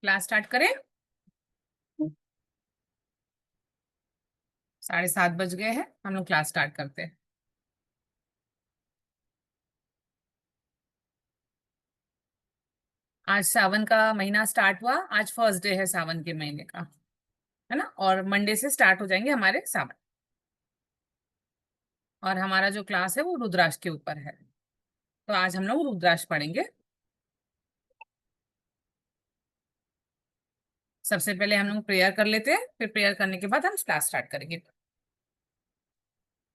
Class start करें। 7:30 बज गए हैं, हम लोग क्लास स्टार्ट करते हैं। आज सावन का महीना स्टार्ट हुआ। आज फर्स्ट डे है सावन के महीने का, है ना। और मंडे से स्टार्ट हो जाएंगे हमारे सावन। और हमारा जो क्लास है वो रुद्राक्ष के ऊपर है। तो आज हम लोग रुद्राक्ष पढ़ेंगे। सबसे पहले हम लोग प्रेयर कर लेते हैं, फिर प्रेयर करने के बाद हम क्लास स्टार्ट करेंगे।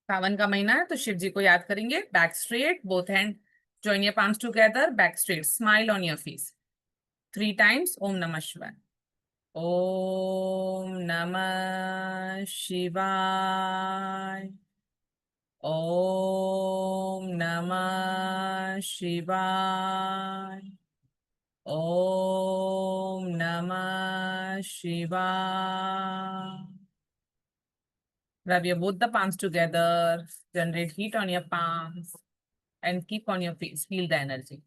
सावन का महीना है तो शिव जी को याद करेंगे। Back straight, both hand, join your palms together, back straight, smile on your face. 3 times ओम नमः शिवाय। ओम नमः शिवाय। ओम नमः शिवाय। ओम नमः शिवाय। Rub your both the palms together. Generate heat on your palms and keep on your face. Feel the energy.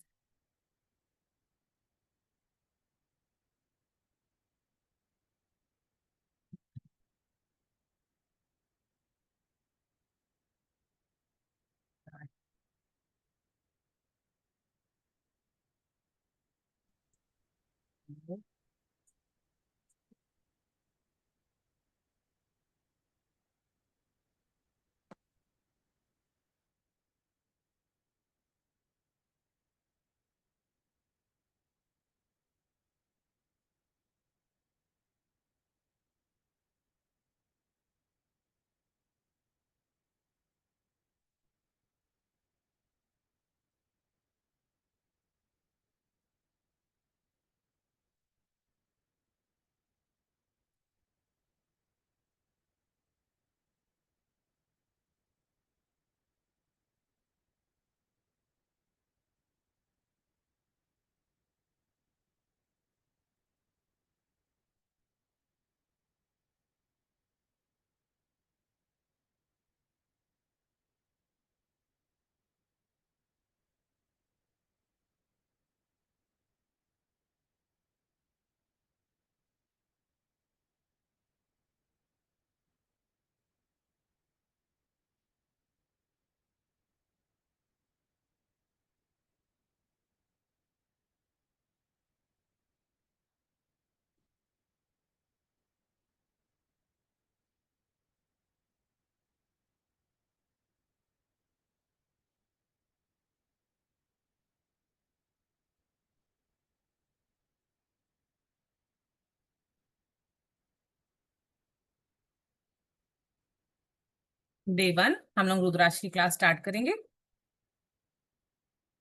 Day 1 हम लोग रुद्राक्ष की क्लास स्टार्ट करेंगे।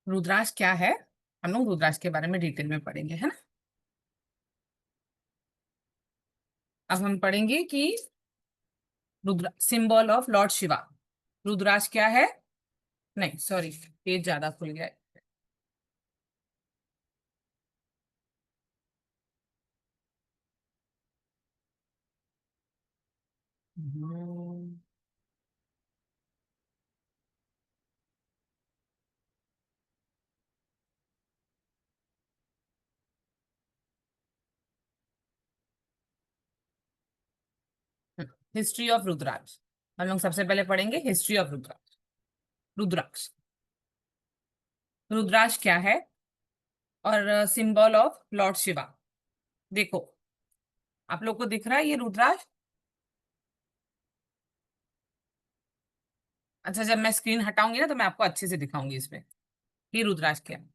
रुद्राक्ष क्या है, हम लोग रुद्राक्ष के बारे में डिटेल में पढ़ेंगे, है ना। अब हम पढ़ेंगे कि Rudra symbol of lord Shiva. Rudraksha क्या है। नहीं, सॉरी, पेज ज्यादा खुल गया है। History of rudraksha. हम लोग सबसे पहले पढ़ेंगे हिस्ट्री ऑफ रुद्राक्ष। रुद्राक्ष, रुद्राक्ष क्या है और सिंबल ऑफ लॉर्ड शिवा। देखो, आप लोग को दिख रहा है ये रुद्राक्ष। अच्छा, जब मैं स्क्रीन हटाऊंगी ना तो मैं आपको अच्छे से दिखाऊंगी इसमें ये रुद्राक्ष क्या है।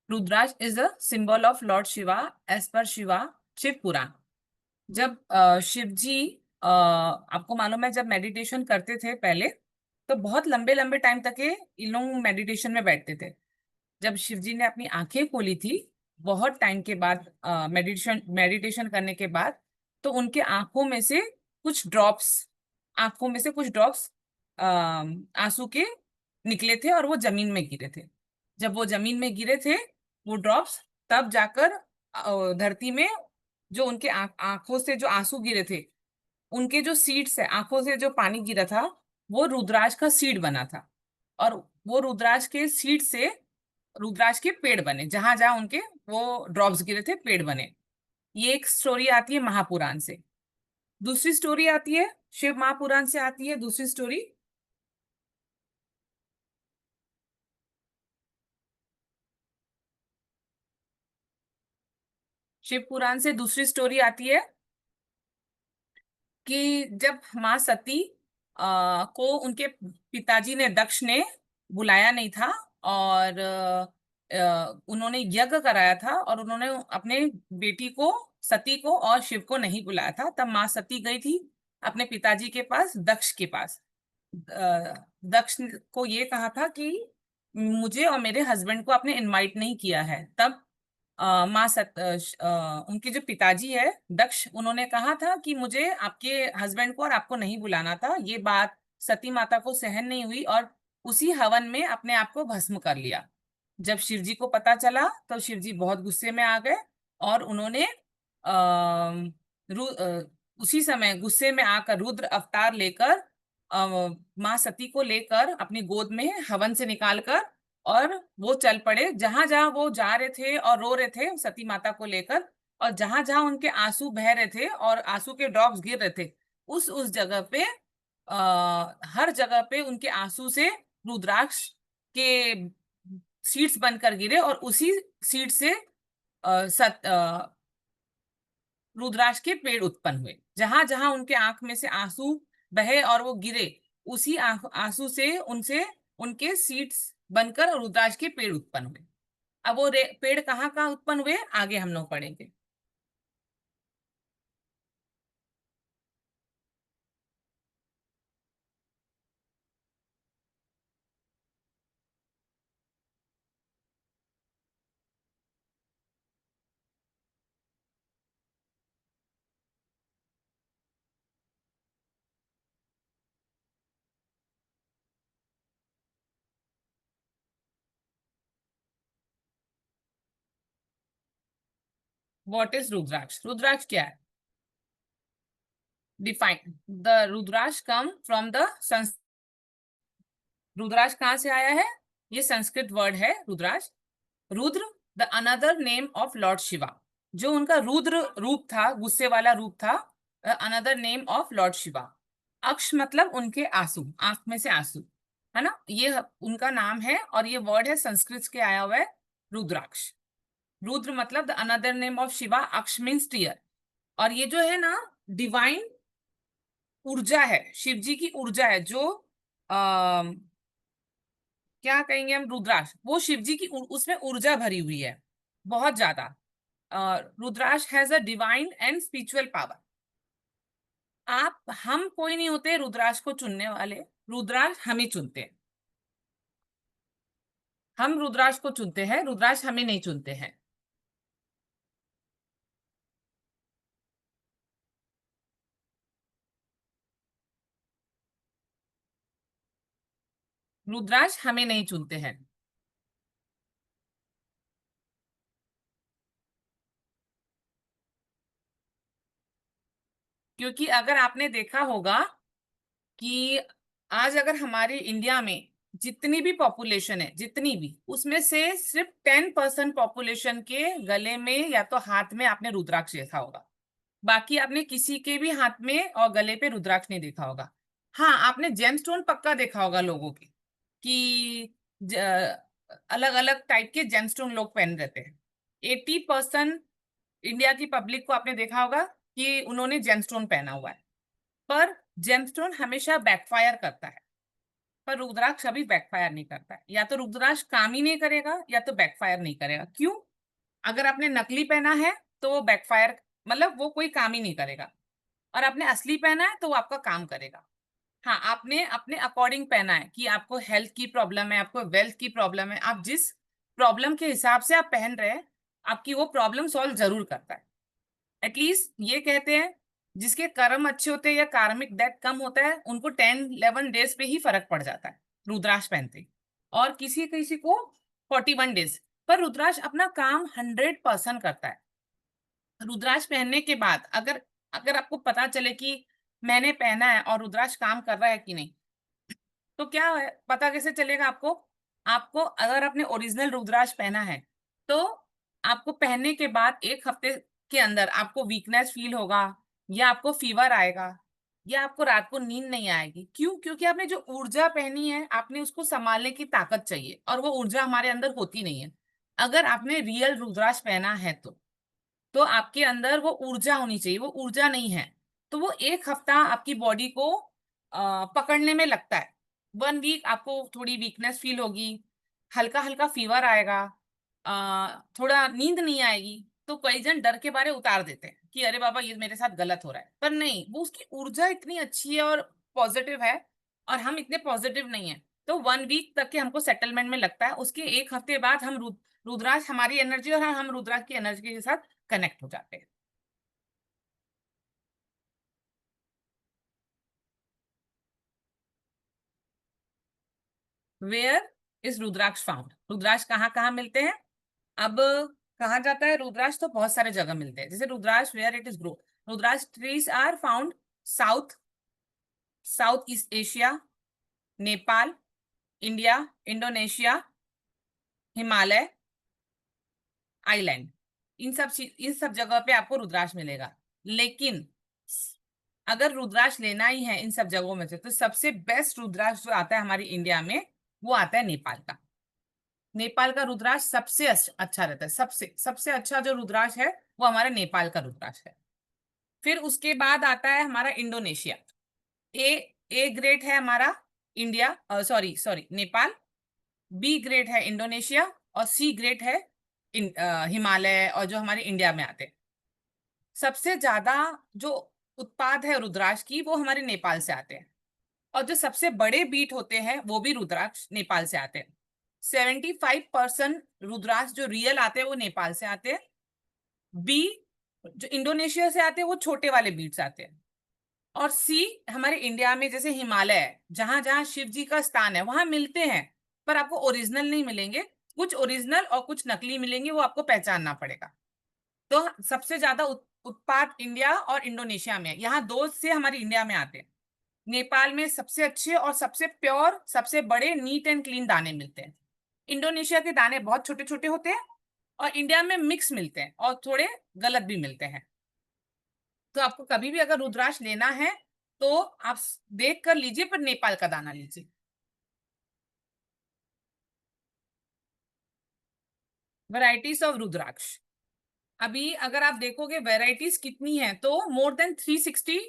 Rudraksha is the symbol of lord Shiva as per Shiva Shiv पुराण। जब शिव जी, आपको मालूम है, जब मेडिटेशन करते थे पहले तो बहुत लंबे लंबे टाइम तक ये इन लोग मेडिटेशन में बैठते थे। जब शिव जी ने अपनी आंखें खोली थी बहुत टाइम के बाद, मेडिटेशन मेडिटेशन करने के बाद, तो उनके आंखों में से कुछ ड्रॉप्स आंसू के निकले थे और वो जमीन में गिरे थे। जब वो जमीन में गिरे थे वो ड्रॉप्स, तब जाकर धरती में जो उनके आंखों से जो आंसू गिरे थे, उनके जो सीड्स है, आंखों से जो पानी गिरा था, वो रुद्राक्ष का सीड बना था। और वो रुद्राक्ष के सीड से रुद्राक्ष के पेड़ बने, जहां जहां उनके वो ड्रॉप्स गिरे थे पेड़ बने। ये एक स्टोरी आती है महापुराण से। दूसरी स्टोरी आती है, शिव महापुराण से आती है दूसरी स्टोरी। शिव पुराण से दूसरी स्टोरी आती है कि जब माँ सती को उनके पिताजी ने, दक्ष ने बुलाया नहीं था, और उन्होंने यज्ञ कराया था, और उन्होंने अपने बेटी को, सती को और शिव को नहीं बुलाया था, तब माँ सती गई थी अपने पिताजी के पास, दक्ष के पास। दक्ष को ये कहा था कि मुझे और मेरे हस्बैंड को आपने इनवाइट नहीं किया है। तब उनके जो पिताजी है दक्ष, उन्होंने कहा था कि मुझे आपके हस्बैंड को और आपको नहीं बुलाना था। ये बात सती माता को सहन नहीं हुई, और उसी हवन में अपने आप को भस्म कर लिया। जब शिव जी को पता चला तो शिव जी बहुत गुस्से में आ गए, और उन्होंने उसी समय गुस्से में आकर रुद्र अवतार लेकर माँ सती को लेकर अपनी गोद में हवन से निकालकर, और वो चल पड़े जहां जहां वो जा रहे थे और रो रहे थे सती माता को लेकर, और जहां जहां उनके आंसू बह रहे थे और आंसू के ड्रॉप्स गिर रहे थे, उस जगह पे हर जगह पे उनके आंसू से रुद्राक्ष के सीड्स बनकर गिरे, और उसी सीड से रुद्राक्ष के पेड़ उत्पन्न हुए। जहां जहां उनके आंख में से आंसू बहे और वो गिरे, उसी आंसू से उनसे उनके सीड्स बनकर रुद्राक्ष के पेड़ उत्पन्न हुए। अब वो पेड़ कहाँ कहाँ उत्पन्न हुए आगे हम लोग पढ़ेंगे। व्हाट इज रुद्राक्ष? रुद्राक्ष क्या है? Define. The rudraksha come from the, rudraksha कहाँ से आया है? ये संस्कृत वर्ड है rudraksha. Rudra, the another name of lord Shiva. जो उनका रुद्र रूप था, गुस्से वाला रूप था, another name of lord Shiva. अक्ष मतलब उनके आंसू, आंख में से आंसू, है ना, ये उनका नाम है, और ये वर्ड है संस्कृत के आया हुआ है रुद्राक्ष। रुद्र मतलब the another name of Shiva, अक्ष मीन्स टीयर। और ये जो है ना, डिवाइन ऊर्जा है, शिव जी की ऊर्जा है, जो क्या कहेंगे हम, रुद्राक्ष, वो शिव जी की उसमें ऊर्जा भरी हुई है बहुत ज्यादा। Rudraksha has a divine and spiritual power. हम कोई नहीं होते रुद्राक्ष को चुनने वाले, रुद्राक्ष हमें चुनते हैं। हम रुद्राक्ष को चुनते हैं, रुद्राक्ष हमें नहीं चुनते हैं। रुद्राक्ष हमें नहीं चुनते हैं। क्योंकि अगर आपने देखा होगा कि आज अगर हमारे इंडिया में जितनी भी पॉपुलेशन है, जितनी भी, उसमें से सिर्फ 10% पॉपुलेशन के गले में या तो हाथ में आपने रुद्राक्ष देखा होगा। बाकी आपने किसी के भी हाथ में और गले पे रुद्राक्ष नहीं देखा होगा। हाँ, आपने जेमस्टोन पक्का देखा होगा लोगों के, कि अलग अलग टाइप के जेमस्टोन लोग पहन रहते हैं। 80% इंडिया की पब्लिक को आपने देखा होगा कि उन्होंने जेमस्टोन पहना हुआ है। पर जेमस्टोन हमेशा बैकफायर करता है, पर रुद्राक्ष कभी बैकफायर नहीं करता है। या तो रुद्राक्ष काम ही नहीं करेगा, या तो बैकफायर नहीं करेगा। क्यों? अगर आपने नकली पहना है तो वो बैकफायर, मतलब वो कोई काम ही नहीं करेगा। और आपने असली पहना है तो वो आपका काम करेगा। हाँ, आपने अपने अकॉर्डिंग पहना है, कि आपको हेल्थ की प्रॉब्लम है, आपको वेल्थ की प्रॉब्लम है, आप जिस प्रॉब्लम के हिसाब से आप पहन रहे हैं, आपकी वो प्रॉब्लम सॉल्व जरूर करता है। एटलीस्ट ये कहते हैं, जिसके कर्म अच्छे होते हैं या कार्मिक डेट कम होता है, उनको 10-11 डेज पे ही फर्क पड़ जाता है रुद्राक्ष पहनते ही। और किसी किसी को 41 डेज। पर रुद्राक्ष अपना काम 100% करता है। रुद्राक्ष पहनने के बाद अगर अगर आपको पता चले कि मैंने पहना है और रुद्राक्ष काम कर रहा है कि नहीं, तो क्या है, पता कैसे चलेगा आपको? आपको अगर आपने ओरिजिनल रुद्राक्ष पहना है तो आपको पहनने के बाद 1 हफ्ते के अंदर आपको वीकनेस फील होगा, या आपको फीवर आएगा, या आपको रात को नींद नहीं आएगी। क्यों? क्योंकि आपने जो ऊर्जा पहनी है, आपने उसको संभालने की ताकत चाहिए, और वो ऊर्जा हमारे अंदर होती नहीं है। अगर आपने रियल रुद्राक्ष पहना है तो आपके अंदर वो ऊर्जा होनी चाहिए, वो ऊर्जा नहीं है। तो वो 1 हफ्ता आपकी बॉडी को पकड़ने में लगता है। 1 वीक आपको थोड़ी वीकनेस फील होगी, हल्का हल्का फीवर आएगा, थोड़ा नींद नहीं आएगी। तो कई जन डर के बारे उतार देते हैं कि अरे बाबा ये मेरे साथ गलत हो रहा है, पर नहीं, वो उसकी ऊर्जा इतनी अच्छी है और पॉजिटिव है, और हम इतने पॉजिटिव नहीं है। तो 1 वीक तक के हमको सेटलमेंट में लगता है, उसके 1 हफ्ते बाद हम रुद्राक्ष हमारी एनर्जी और हम रुद्राक्ष की एनर्जी के साथ कनेक्ट हो जाते हैं। Where is rudraksha found? Rudraksha कहाँ कहाँ मिलते हैं? अब कहा जाता है रुद्राक्ष तो बहुत सारे जगह मिलते हैं, जैसे rudraksha where it is grow. Rudraksha trees are found south south east Asia, Nepal, India, Indonesia, Himalaya, island. इन सब जगह पे आपको रुद्राक्ष मिलेगा। लेकिन अगर रुद्राक्ष लेना ही है इन सब जगहों में से, तो सबसे बेस्ट रुद्राक्ष जो आता है हमारी इंडिया में, वो आता है नेपाल का। नेपाल का रुद्राक्ष सबसे अच्छा रहता है। सबसे सबसे अच्छा जो रुद्राक्ष है वो हमारा नेपाल का रुद्राक्ष है। फिर उसके बाद आता है हमारा इंडोनेशिया। ए ए ग्रेड है हमारा India, sorry sorry Nepal. B grade है इंडोनेशिया, और सी ग्रेड है हिमालय, और जो हमारे इंडिया में आते हैं। सबसे ज्यादा जो उत्पाद है रुद्राक्ष की, वो हमारे नेपाल से आते हैं। और जो सबसे बड़े बीट होते हैं वो भी रुद्राक्ष नेपाल से आते हैं। 75% रुद्राक्ष जो रियल आते हैं वो नेपाल से आते हैं। बी जो इंडोनेशिया से आते हैं वो छोटे वाले बीट्स आते हैं। और सी हमारे इंडिया में जैसे हिमालय है, जहां जहां शिव जी का स्थान है वहां मिलते हैं, पर आपको ओरिजिनल नहीं मिलेंगे। कुछ ओरिजिनल और कुछ नकली मिलेंगे, वो आपको पहचानना पड़ेगा। तो सबसे ज्यादा उत्पाद इंडिया और इंडोनेशिया में है। यहाँ दो से हमारे इंडिया में आते हैं। नेपाल में सबसे अच्छे और सबसे प्योर, सबसे बड़े नीट एंड क्लीन दाने मिलते हैं। इंडोनेशिया के दाने बहुत छोटे छोटे होते हैं, और इंडिया में मिक्स मिलते हैं और थोड़े गलत भी मिलते हैं। तो आपको कभी भी अगर रुद्राक्ष लेना है तो आप देख कर लीजिए, पर नेपाल का दाना लीजिए। Varieties of rudraksha. अभी अगर आप देखोगे वैरायटीज कितनी है, तो more than 360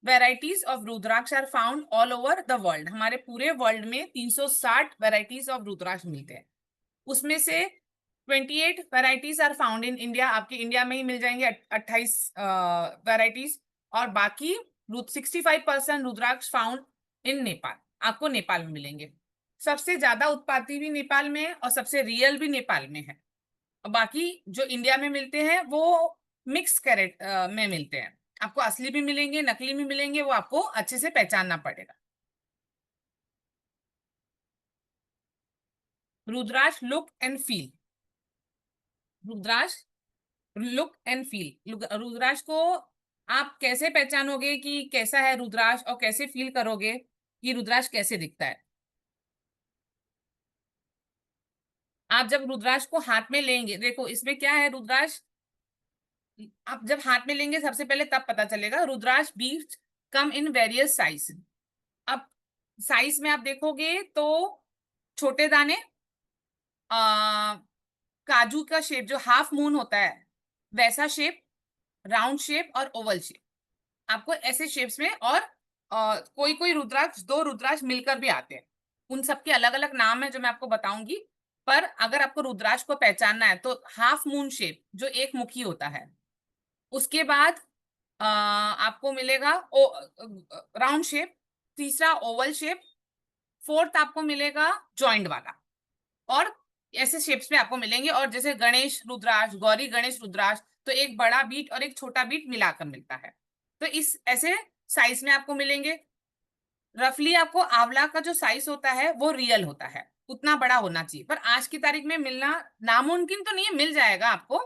varieties of rudraksha are found all over the world. हमारे पूरे वर्ल्ड में 360 वैरायटीज ऑफ रुद्राक्ष मिलते हैं। उसमें से 28 varieties are found in India. आपके इंडिया में ही मिल जाएंगे 28 वैरायटीज। और बाकी 65% रुद्राक्ष फाउंड इन नेपाल, आपको नेपाल में मिलेंगे। सबसे ज्यादा उत्पत्ति भी नेपाल में है, और सबसे रियल भी नेपाल में है। और बाकी जो इंडिया में मिलते हैं वो मिक्स कैरेट में मिलते हैं। आपको असली भी मिलेंगे, नकली भी मिलेंगे, वो आपको अच्छे से पहचानना पड़ेगा। Rudraksha look and feel. Rudraksha look and feel. Rudraksha को आप कैसे पहचानोगे कि कैसा है रुद्राक्ष, और कैसे फील करोगे कि रुद्राक्ष कैसे दिखता है? आप जब रुद्राक्ष को हाथ में लेंगे, देखो इसमें क्या है, रुद्राक्ष आप जब हाथ में लेंगे सबसे पहले तब पता चलेगा। रुद्राक्ष बीज कम इन वेरियस साइज। अब साइज में आप देखोगे तो छोटे दाने, आ, काजू का शेप जो हाफ मून होता है वैसा शेप, राउंड शेप और ओवल शेप, आपको ऐसे शेप्स में। और कोई कोई रुद्राक्ष, दो रुद्राक्ष मिलकर भी आते हैं। उन सबके अलग अलग नाम है जो मैं आपको बताऊंगी। पर अगर आपको रुद्राक्ष को पहचानना है तो हाफ मून शेप जो एक मुखी होता है, उसके बाद आपको मिलेगा राउंड शेप, तीसरा ओवल शेप, फोर्थ आपको मिलेगा जॉइंट वाला। और ऐसे शेप्स में आपको मिलेंगे। और जैसे गणेश रुद्राक्ष, गौरी गणेश रुद्राक्ष, तो एक बड़ा बीट और एक छोटा बीट मिलाकर मिलता है। तो इस ऐसे साइज में आपको मिलेंगे। रफली आपको आंवला का जो साइज होता है वो रियल होता है, उतना बड़ा होना चाहिए। पर आज की तारीख में मिलना नामुमकिन तो नहीं है, मिल जाएगा आपको।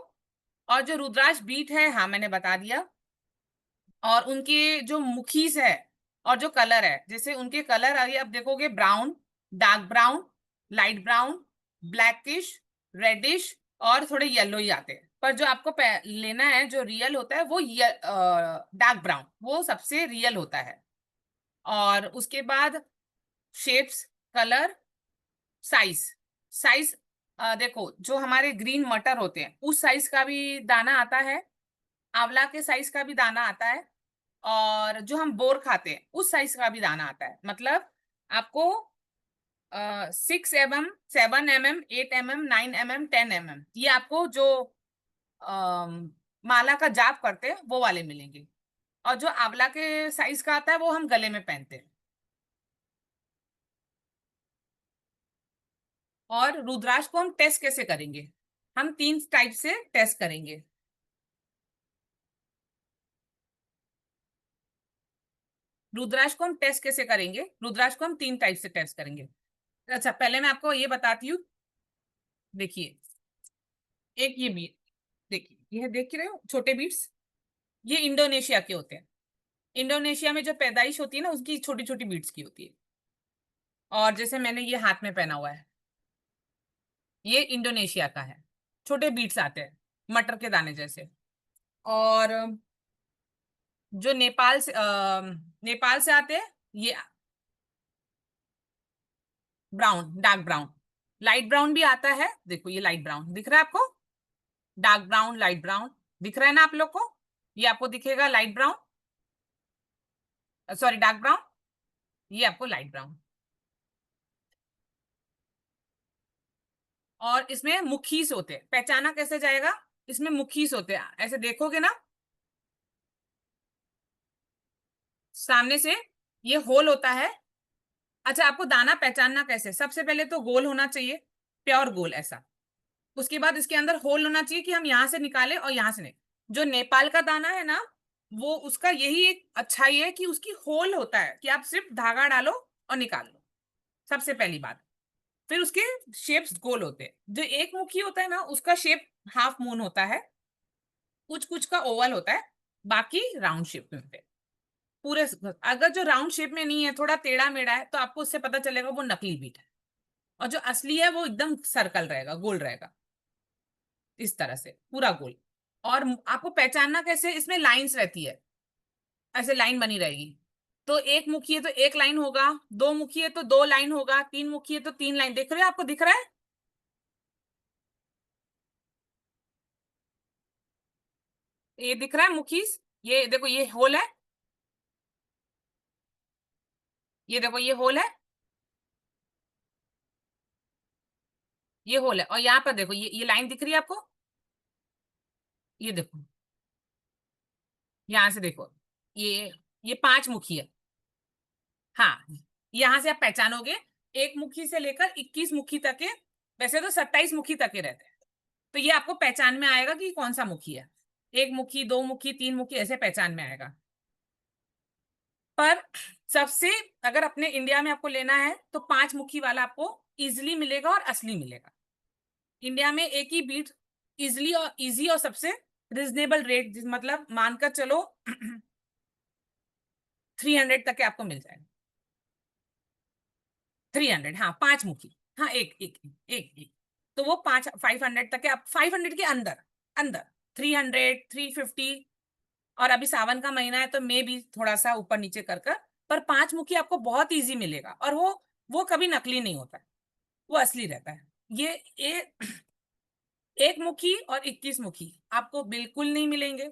और जो रुद्राक्ष बीट है, हाँ मैंने बता दिया। और उनके जो मुखीस है और जो कलर है, जैसे उनके कलर आगे आप देखोगे brown, dark brown, light brown, blackish, reddish और थोड़े येलो ही आते हैं। पर जो आपको लेना है जो रियल होता है वो डार्क ब्राउन, वो सबसे रियल होता है। और उसके बाद शेप्स, कलर, साइज। साइज, देखो जो हमारे ग्रीन मटर होते हैं उस साइज का भी दाना आता है, आंवला के साइज का भी दाना आता है, और जो हम बोर खाते हैं उस साइज का भी दाना आता है। मतलब आपको 6 mm, 7 mm, 8 mm, 9 mm, 10 mm, ये आपको जो माला का जाप करते हैं वो वाले मिलेंगे। और जो आंवला के साइज का आता है वो हम गले में पहनते हैं। और रुद्राक्ष को हम टेस्ट कैसे करेंगे? हम 3 टाइप से टेस्ट करेंगे। रुद्राक्ष को हम टेस्ट कैसे करेंगे? रुद्राक्ष को हम 3 टाइप से टेस्ट करेंगे। अच्छा, पहले मैं आपको ये बताती हूँ। देखिए, एक ये बीट, देखिए ये देख रहे हो छोटे बीट्स, ये इंडोनेशिया के होते हैं। इंडोनेशिया में जो पैदाइश होती है ना उसकी छोटी छोटी बीट्स की होती है। और जैसे मैंने ये हाथ में पहना हुआ है, ये इंडोनेशिया का है। छोटे बीट्स आते हैं मटर के दाने जैसे। और जो नेपाल से आते हैं, ये brown, dark brown. Light brown भी आता है, देखो ये लाइट ब्राउन दिख रहा है आपको, डार्क ब्राउन, लाइट ब्राउन दिख रहा है ना आप लोग को? ये आपको दिखेगा light brown, sorry dark brown, ये आपको लाइट ब्राउन। और इसमें मुखीस होते हैं, पहचाना कैसे जाएगा? इसमें मुखीस होते हैं, ऐसे देखोगे ना सामने से, ये होल होता है। अच्छा, आपको दाना पहचानना कैसे? सबसे पहले तो गोल होना चाहिए, प्योर गोल ऐसा। उसके बाद इसके अंदर होल होना चाहिए कि हम यहाँ से निकालें और यहाँ से नहीं। जो नेपाल का दाना है ना, वो उसका यही एक अच्छाई है कि उसकी होल होता है कि आप सिर्फ धागा डालो और निकाल लो, सबसे पहली बात। फिर उसके शेप्स गोल होते हैं। जो एक मुखी होता है ना उसका शेप हाफ मून होता है, कुछ कुछ का ओवल होता है, बाकी राउंड शेप में होते हैं पूरे। अगर जो राउंड शेप में नहीं है, थोड़ा टेढ़ा मेढ़ा है, तो आपको उससे पता चलेगा वो नकली बीट है। और जो असली है वो एकदम सर्कल रहेगा, गोल रहेगा, इस तरह से पूरा गोल। और आपको पहचानना कैसे? इसमें लाइंस रहती है, ऐसे लाइन बनी रहेगी। तो एक मुखी है तो एक लाइन होगा, दो मुखी है तो दो लाइन होगा, तीन मुखी है तो तीन लाइन। देख रहे हो? आपको दिख रहा है? ये दिख रहा है मुखीस? ये देखो ये होल है, ये देखो ये होल है, ये होल है। और यहाँ पर देखो ये लाइन दिख रही है आपको? ये देखो, यहाँ से देखो, ये 5 मुखी है। हाँ, यहाँ से आप पहचानोगे। एक मुखी से लेकर 21 मुखी तक के, वैसे तो 27 मुखी तक के रहते हैं। तो ये आपको पहचान में आएगा कि कौन सा मुखी है। एक मुखी, दो मुखी, तीन मुखी, ऐसे पहचान में आएगा। पर सबसे, अगर अपने इंडिया में आपको लेना है तो 5 मुखी वाला आपको इजिली मिलेगा और असली मिलेगा। इंडिया में एक ही बीट इजिली और इजी और सबसे रिजनेबल रेट, मतलब मानकर चलो 300 तक के आपको मिल जाएगा। 300, हाँ 5 मुखी, हाँ एक एक एक एक। तो वो 500 तक के, आप 500 के अंदर अंदर, 300, 350। और अभी सावन का महीना है तो मे भी थोड़ा सा ऊपर नीचे कर कर, पर 5 मुखी आपको बहुत इजी मिलेगा। और वो कभी नकली नहीं होता है, वो असली रहता है। ये एक मुखी और 21 मुखी आपको बिल्कुल नहीं मिलेंगे।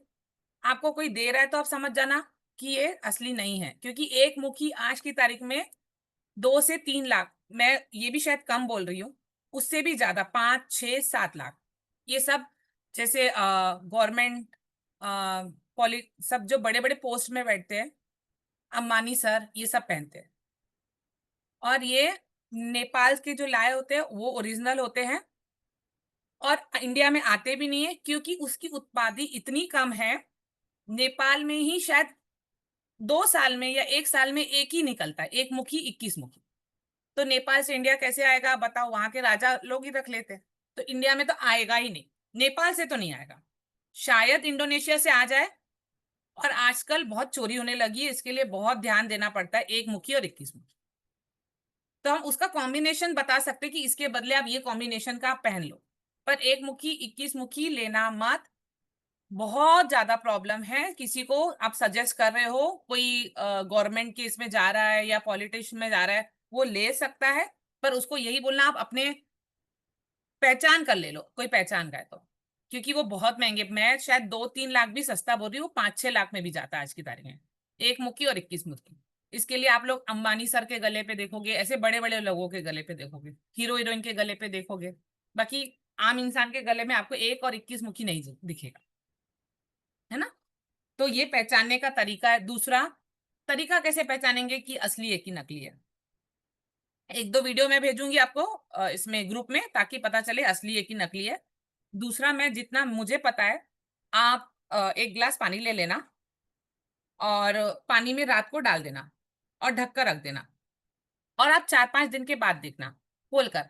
आपको कोई दे रहा है तो आप समझ जाना कि ये असली नहीं है, क्योंकि एक मुखी आज की तारीख में 2 से 3 लाख, मैं ये भी शायद कम बोल रही हूँ, उससे भी ज्यादा, 5, 6, 7 लाख। ये सब जैसे गवर्नमेंट, पॉलि सब जो बड़े बड़े पोस्ट में बैठते हैं, अंबानी सर, ये सब पहनते हैं। और ये नेपाल के जो लाए होते हैं वो ओरिजिनल होते हैं। और इंडिया में आते भी नहीं है क्योंकि उसकी उत्पादी इतनी कम है। नेपाल में ही शायद 2 साल में या 1 साल में एक ही निकलता है, एक मुखी, 21 मुखी। तो नेपाल से इंडिया कैसे आएगा बताओ? वहां के राजा लोग ही रख लेते हैं। तो इंडिया में तो आएगा ही नहीं, नेपाल से तो नहीं आएगा। शायद इंडोनेशिया से आ जाए। और आजकल बहुत चोरी होने लगी है, इसके लिए बहुत ध्यान देना पड़ता है, एक मुखी और 21 मुखी। तो हम उसका कॉम्बिनेशन बता सकते कि इसके बदले आप ये कॉम्बिनेशन का आप पहन लो, पर एक मुखी 21 मुखी लेना मत। बहुत ज्यादा प्रॉब्लम है। किसी को आप सजेस्ट कर रहे हो, कोई गवर्नमेंट के इसमें जा रहा है या पॉलिटिशियन में जा रहा है, वो ले सकता है, पर उसको यही बोलना आप अपने पहचान कर ले लो, कोई पहचान का है तो। क्योंकि वो बहुत महंगे, मैं शायद 2-3 लाख भी सस्ता बोल रही हूँ, 5-6 लाख में भी जाता है आज की तारीख में, एक मुक्की और 21 मुक्की। इसके लिए आप लोग अंबानी सर के गले पे देखोगे, ऐसे बड़े बड़े लोगों के गले पे देखोगे, हीरो हीरोइन के गले पे देखोगे। बाकी आम इंसान के गले में आपको एक और 21 मुखी नहीं दिखेगा, है ना। तो ये पहचानने का तरीका है। दूसरा तरीका कैसे पहचानेंगे कि असली है कि नकली है, एक दो वीडियो मैं भेजूंगी आपको इसमें ग्रुप में, ताकि पता चले असली है कि नकली है। दूसरा, मैं जितना मुझे पता है, आप एक गिलास पानी ले लेना और पानी में रात को डाल देना और ढक कर रख देना, और आप 4-5 दिन के बाद देखना खोल कर।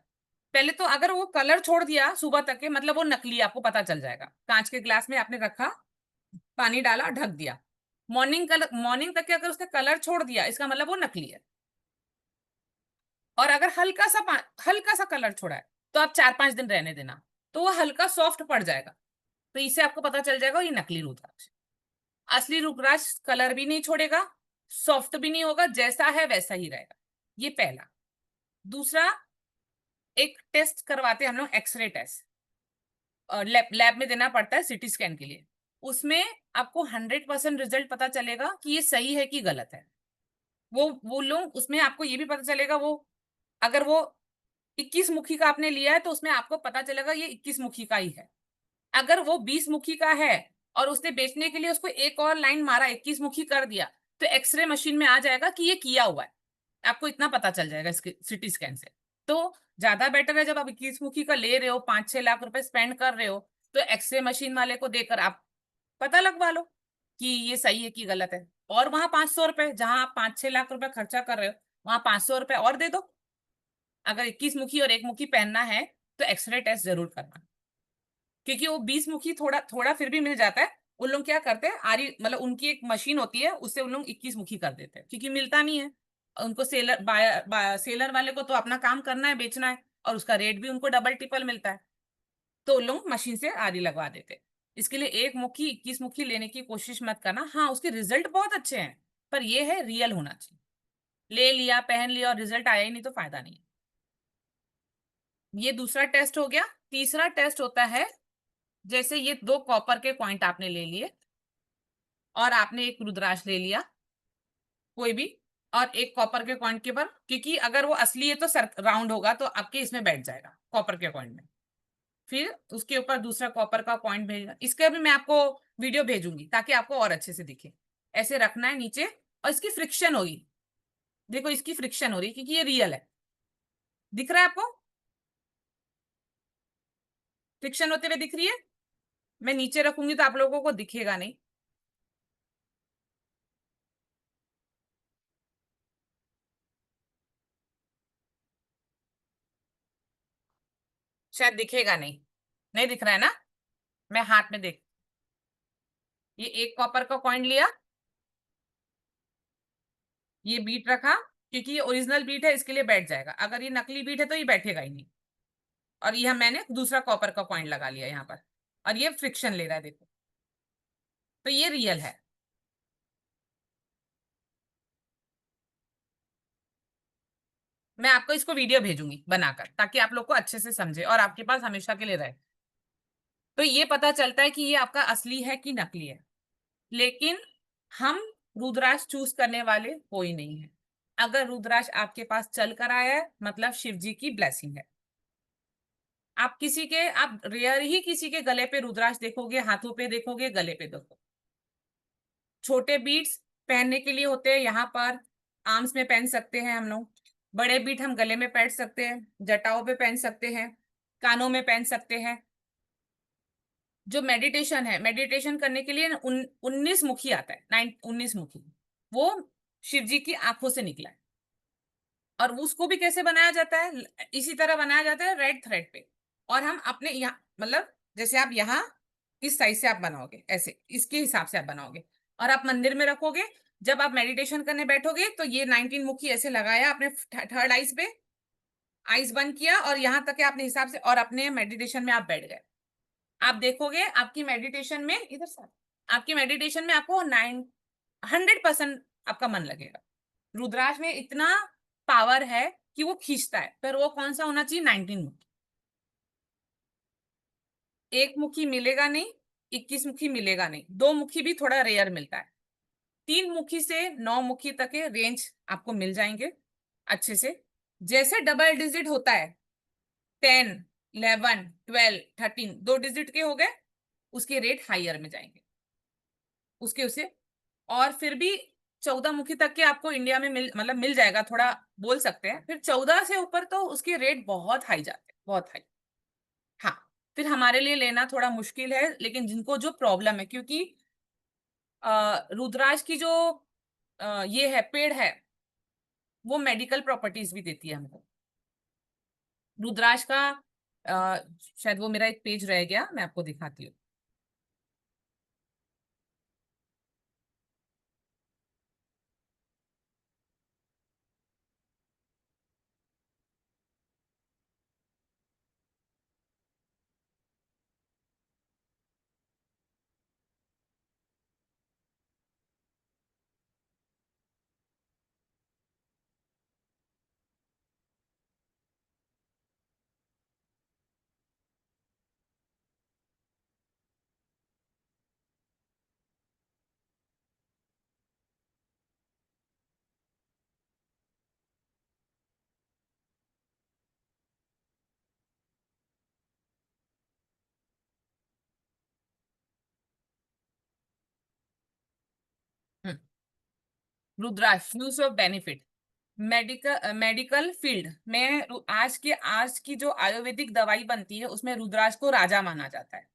पहले तो अगर वो कलर छोड़ दिया सुबह तक के, मतलब वो नकली है, आपको पता चल जाएगा। कांच के गिलास में आपने रखा, पानी डाला, ढक दिया, मॉर्निंग तक के अगर उसने कलर छोड़ दिया, इसका मतलब वो नकली है। और अगर हल्का सा कलर छोड़ा है, तो आप 4-5 दिन रहने देना, तो वो हल्का सॉफ्ट पड़ जाएगा। तो इससे आपको पता चल जाएगा ये नकली रुद्राक्ष। असली रुद्राक्ष कलर भी नहीं छोड़ेगा, सॉफ्ट भी नहीं होगा, जैसा है वैसा ही रहेगा। ये पहला। दूसरा, एक टेस्ट करवाते हैं हम लोग, एक्सरे टेस्ट, और लैब में देना पड़ता है सीटी स्कैन के लिए। उसमें आपको 100% रिजल्ट पता चलेगा कि ये सही है कि गलत है। वो लोग उसमें आपको ये भी पता चलेगा, वो अगर वो 21 मुखी का आपने लिया है, तो उसमें आपको पता चलेगा ये 21 मुखी का ही है। अगर वो 20 मुखी का है और उसने बेचने के लिए उसको एक और लाइन मारा, 21 मुखी कर दिया, तो एक्सरे मशीन में आ जाएगा कि ये किया हुआ है। आपको इतना पता चल जाएगा इसके सिटी स्कैन से। तो ज्यादा बेटर है, जब आप 21 मुखी का ले रहे हो, 5-6 लाख रुपए स्पेंड कर रहे हो, तो एक्सरे मशीन वाले को देकर आप पता लगवा लो कि ये सही है कि गलत है। और वहां 500 रुपए, जहां आप 5-6 लाख रुपए खर्चा कर रहे हो, वहां 500 रुपए और दे दो। अगर 21 मुखी और एक मुखी पहनना है, तो एक्सरे टेस्ट जरूर करना। क्योंकि वो 20 मुखी थोड़ा थोड़ा फिर भी मिल जाता है। उन लोग क्या करते हैं, आरी मतलब उनकी एक मशीन होती है, उससे उन लोग 21 मुखी कर देते हैं, क्योंकि मिलता नहीं है उनको। सेलर वाले को तो अपना काम करना है, बेचना है, और उसका रेट भी उनको डबल ट्रिपल मिलता है। तो उन लोग मशीन से आरी लगवा देते हैं। इसके लिए एक मुखी 21 मुखी लेने की कोशिश मत करना। हाँ, उसके रिजल्ट बहुत अच्छे हैं, पर ये है रियल होना चाहिए। ले लिया, पहन लिया और रिजल्ट आया ही नहीं, तो फायदा नहीं। ये दूसरा टेस्ट हो गया। तीसरा टेस्ट होता है, जैसे ये 2 कॉपर के पॉइंट आपने ले लिए, और आपने एक रुद्राक्ष ले लिया कोई भी, और एक कॉपर के कॉइंट के पर, क्योंकि अगर वो असली है तो सर राउंड होगा, तो आपके इसमें बैठ जाएगा कॉपर के कॉइंट में। फिर उसके ऊपर दूसरा कॉपर का कॉइंट भेजना, इसका भी मैं आपको वीडियो भेजूंगी ताकि आपको और अच्छे से दिखे। ऐसे रखना है नीचे, और इसकी फ्रिक्शन होगी। देखो, इसकी फ्रिक्शन हो रही है क्योंकि ये रियल है। दिख रहा है आपको? फ्रिक्शन होते हुए दिख रही है। मैं नीचे रखूंगी तो आप लोगों को दिखेगा नहीं, शायद दिखेगा नहीं। नहीं दिख रहा है ना? मैं हाथ में देख, ये एक कॉपर का कॉइन लिया, ये बीट रखा, क्योंकि ये ओरिजिनल बीट है, इसके लिए बैठ जाएगा। अगर ये नकली बीट है तो ये बैठेगा ही नहीं। और ये मैंने दूसरा कॉपर का कॉइन लगा लिया यहाँ पर, और ये फ्रिक्शन ले रहा है, देखो। तो ये रियल है। मैं आपको इसको वीडियो भेजूंगी बनाकर, ताकि आप लोग को अच्छे से समझे और आपके पास हमेशा के लिए रहे। तो ये पता चलता है कि ये आपका असली है कि नकली है। लेकिन हम रुद्राक्ष चूज करने वाले कोई नहीं है। अगर रुद्राक्ष आपके पास चल कर आया है, मतलब शिव जी की ब्लेसिंग है। आप रेयर ही किसी के गले पे रुद्राक्ष देखोगे, हाथों पे देखोगे, गले पे देखो। छोटे बीट्स पहनने के लिए होते हैं, यहाँ पर आर्म्स में पहन सकते हैं हम लोग। बड़े बीट हम गले में पहन सकते हैं, जटाओं पे पहन सकते हैं, कानों में पहन सकते हैं। जो मेडिटेशन है, मेडिटेशन करने के लिए 19 मुखी आता है, 19 मुखी, वो शिव जी की आंखों से निकला है। और उसको भी कैसे बनाया जाता है? इसी तरह बनाया जाता है, रेड थ्रेड पे। और हम अपने यहाँ, मतलब जैसे आप यहाँ इस साइज से आप बनाओगे, ऐसे इसके हिसाब से आप बनाओगे, और आप मंदिर में रखोगे। जब आप मेडिटेशन करने बैठोगे, तो ये 19 मुखी ऐसे लगाया आपने थर्ड आइज पे, आइज बंद किया और यहां तक के आपने हिसाब से, और अपने मेडिटेशन में आप बैठ गए। आप देखोगे आपकी मेडिटेशन में, इधर से आपकी मेडिटेशन में आपको 100% आपका मन लगेगा। रुद्राक्ष में इतना पावर है कि वो खींचता है, पर वो कौन सा होना चाहिए? 19 मुखी। एक मुखी मिलेगा नहीं, 21 मुखी मिलेगा नहीं, दो मुखी भी थोड़ा रेयर मिलता है। 3 मुखी से 9 मुखी तक के रेंज आपको मिल जाएंगे अच्छे से। जैसे डबल डिजिट होता है, 10, 11, 12, 13, 2 डिजिट के हो गए, उसके रेट हाइयर में जाएंगे उसके उसे। और फिर भी 14 मुखी तक के आपको इंडिया में मतलब मिल जाएगा, थोड़ा बोल सकते हैं। फिर 14 से ऊपर तो उसके रेट बहुत हाई जाते हैं, बहुत हाई। हाँ, फिर हमारे लिए लेना थोड़ा मुश्किल है, लेकिन जिनको जो प्रॉब्लम है, क्योंकि रुद्राक्ष की जो ये है पेड़ है, वो मेडिकल प्रॉपर्टीज भी देती है हमको। रुद्राक्ष का शायद वो मेरा एक पेज रह गया, मैं आपको दिखाती हूँ। Hmm, rudraksha use of benefit. Medical field में आज की जो आयुर्वेदिक दवाई बनती है, उसमें रुद्राक्ष को राजा माना जाता है।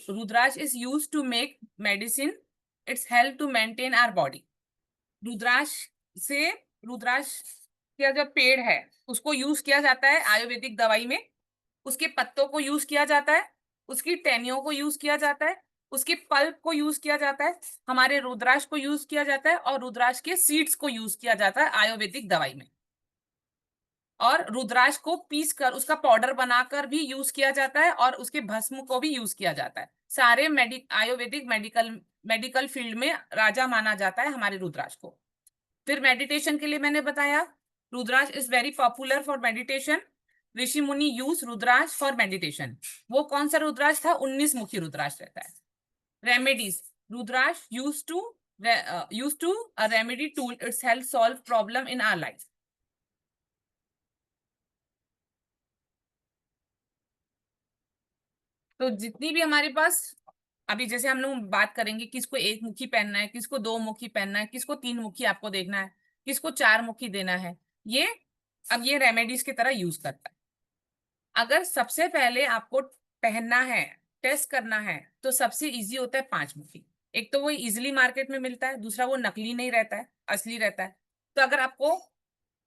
Rudraksha is use to make medicine, it's help to maintain our body. Rudraksha से, रुद्राक्ष का जो पेड़ है उसको यूज किया जाता है आयुर्वेदिक दवाई में। उसके पत्तों को यूज किया जाता है, उसकी टहनियों को यूज किया जाता है, उसके पल्प को यूज किया जाता है, हमारे रुद्राक्ष को यूज किया जाता है, और रुद्राक्ष के सीड्स को यूज किया जाता है आयुर्वेदिक दवाई में। और रुद्राक्ष को पीस कर उसका पाउडर बनाकर भी यूज किया जाता है, और उसके भस्म को भी यूज किया जाता है। सारे आयुर्वेदिक मेडिकल फील्ड में राजा माना जाता है हमारे रुद्राक्ष को। फिर मेडिटेशन के लिए मैंने बताया, rudraksha is very popular for meditation. ऋषि मुनि यूज रुद्राक्ष फॉर मेडिटेशन। वो कौन सा रुद्राक्ष था? 19 मुखी रुद्राक्ष रहता है। Remedies, rudraksha use to a remedy tool, it's help solve problem in our life. तो जितनी भी हमारे पास, अभी जैसे हम लोग बात करेंगे, किसको 1 मुखी पहनना है, किसको 2 मुखी पहनना है, किसको 3 मुखी आपको देखना है, किसको 4 मुखी देना है, ये अब ये रेमेडीज की तरह यूज करता है। अगर सबसे पहले आपको पहनना है, टेस्ट करना है, तो सबसे इजी होता है 5 मुखी। एक तो वो इजिली मार्केट में मिलता है, दूसरा वो नकली नहीं रहता है, असली रहता है। तो अगर आपको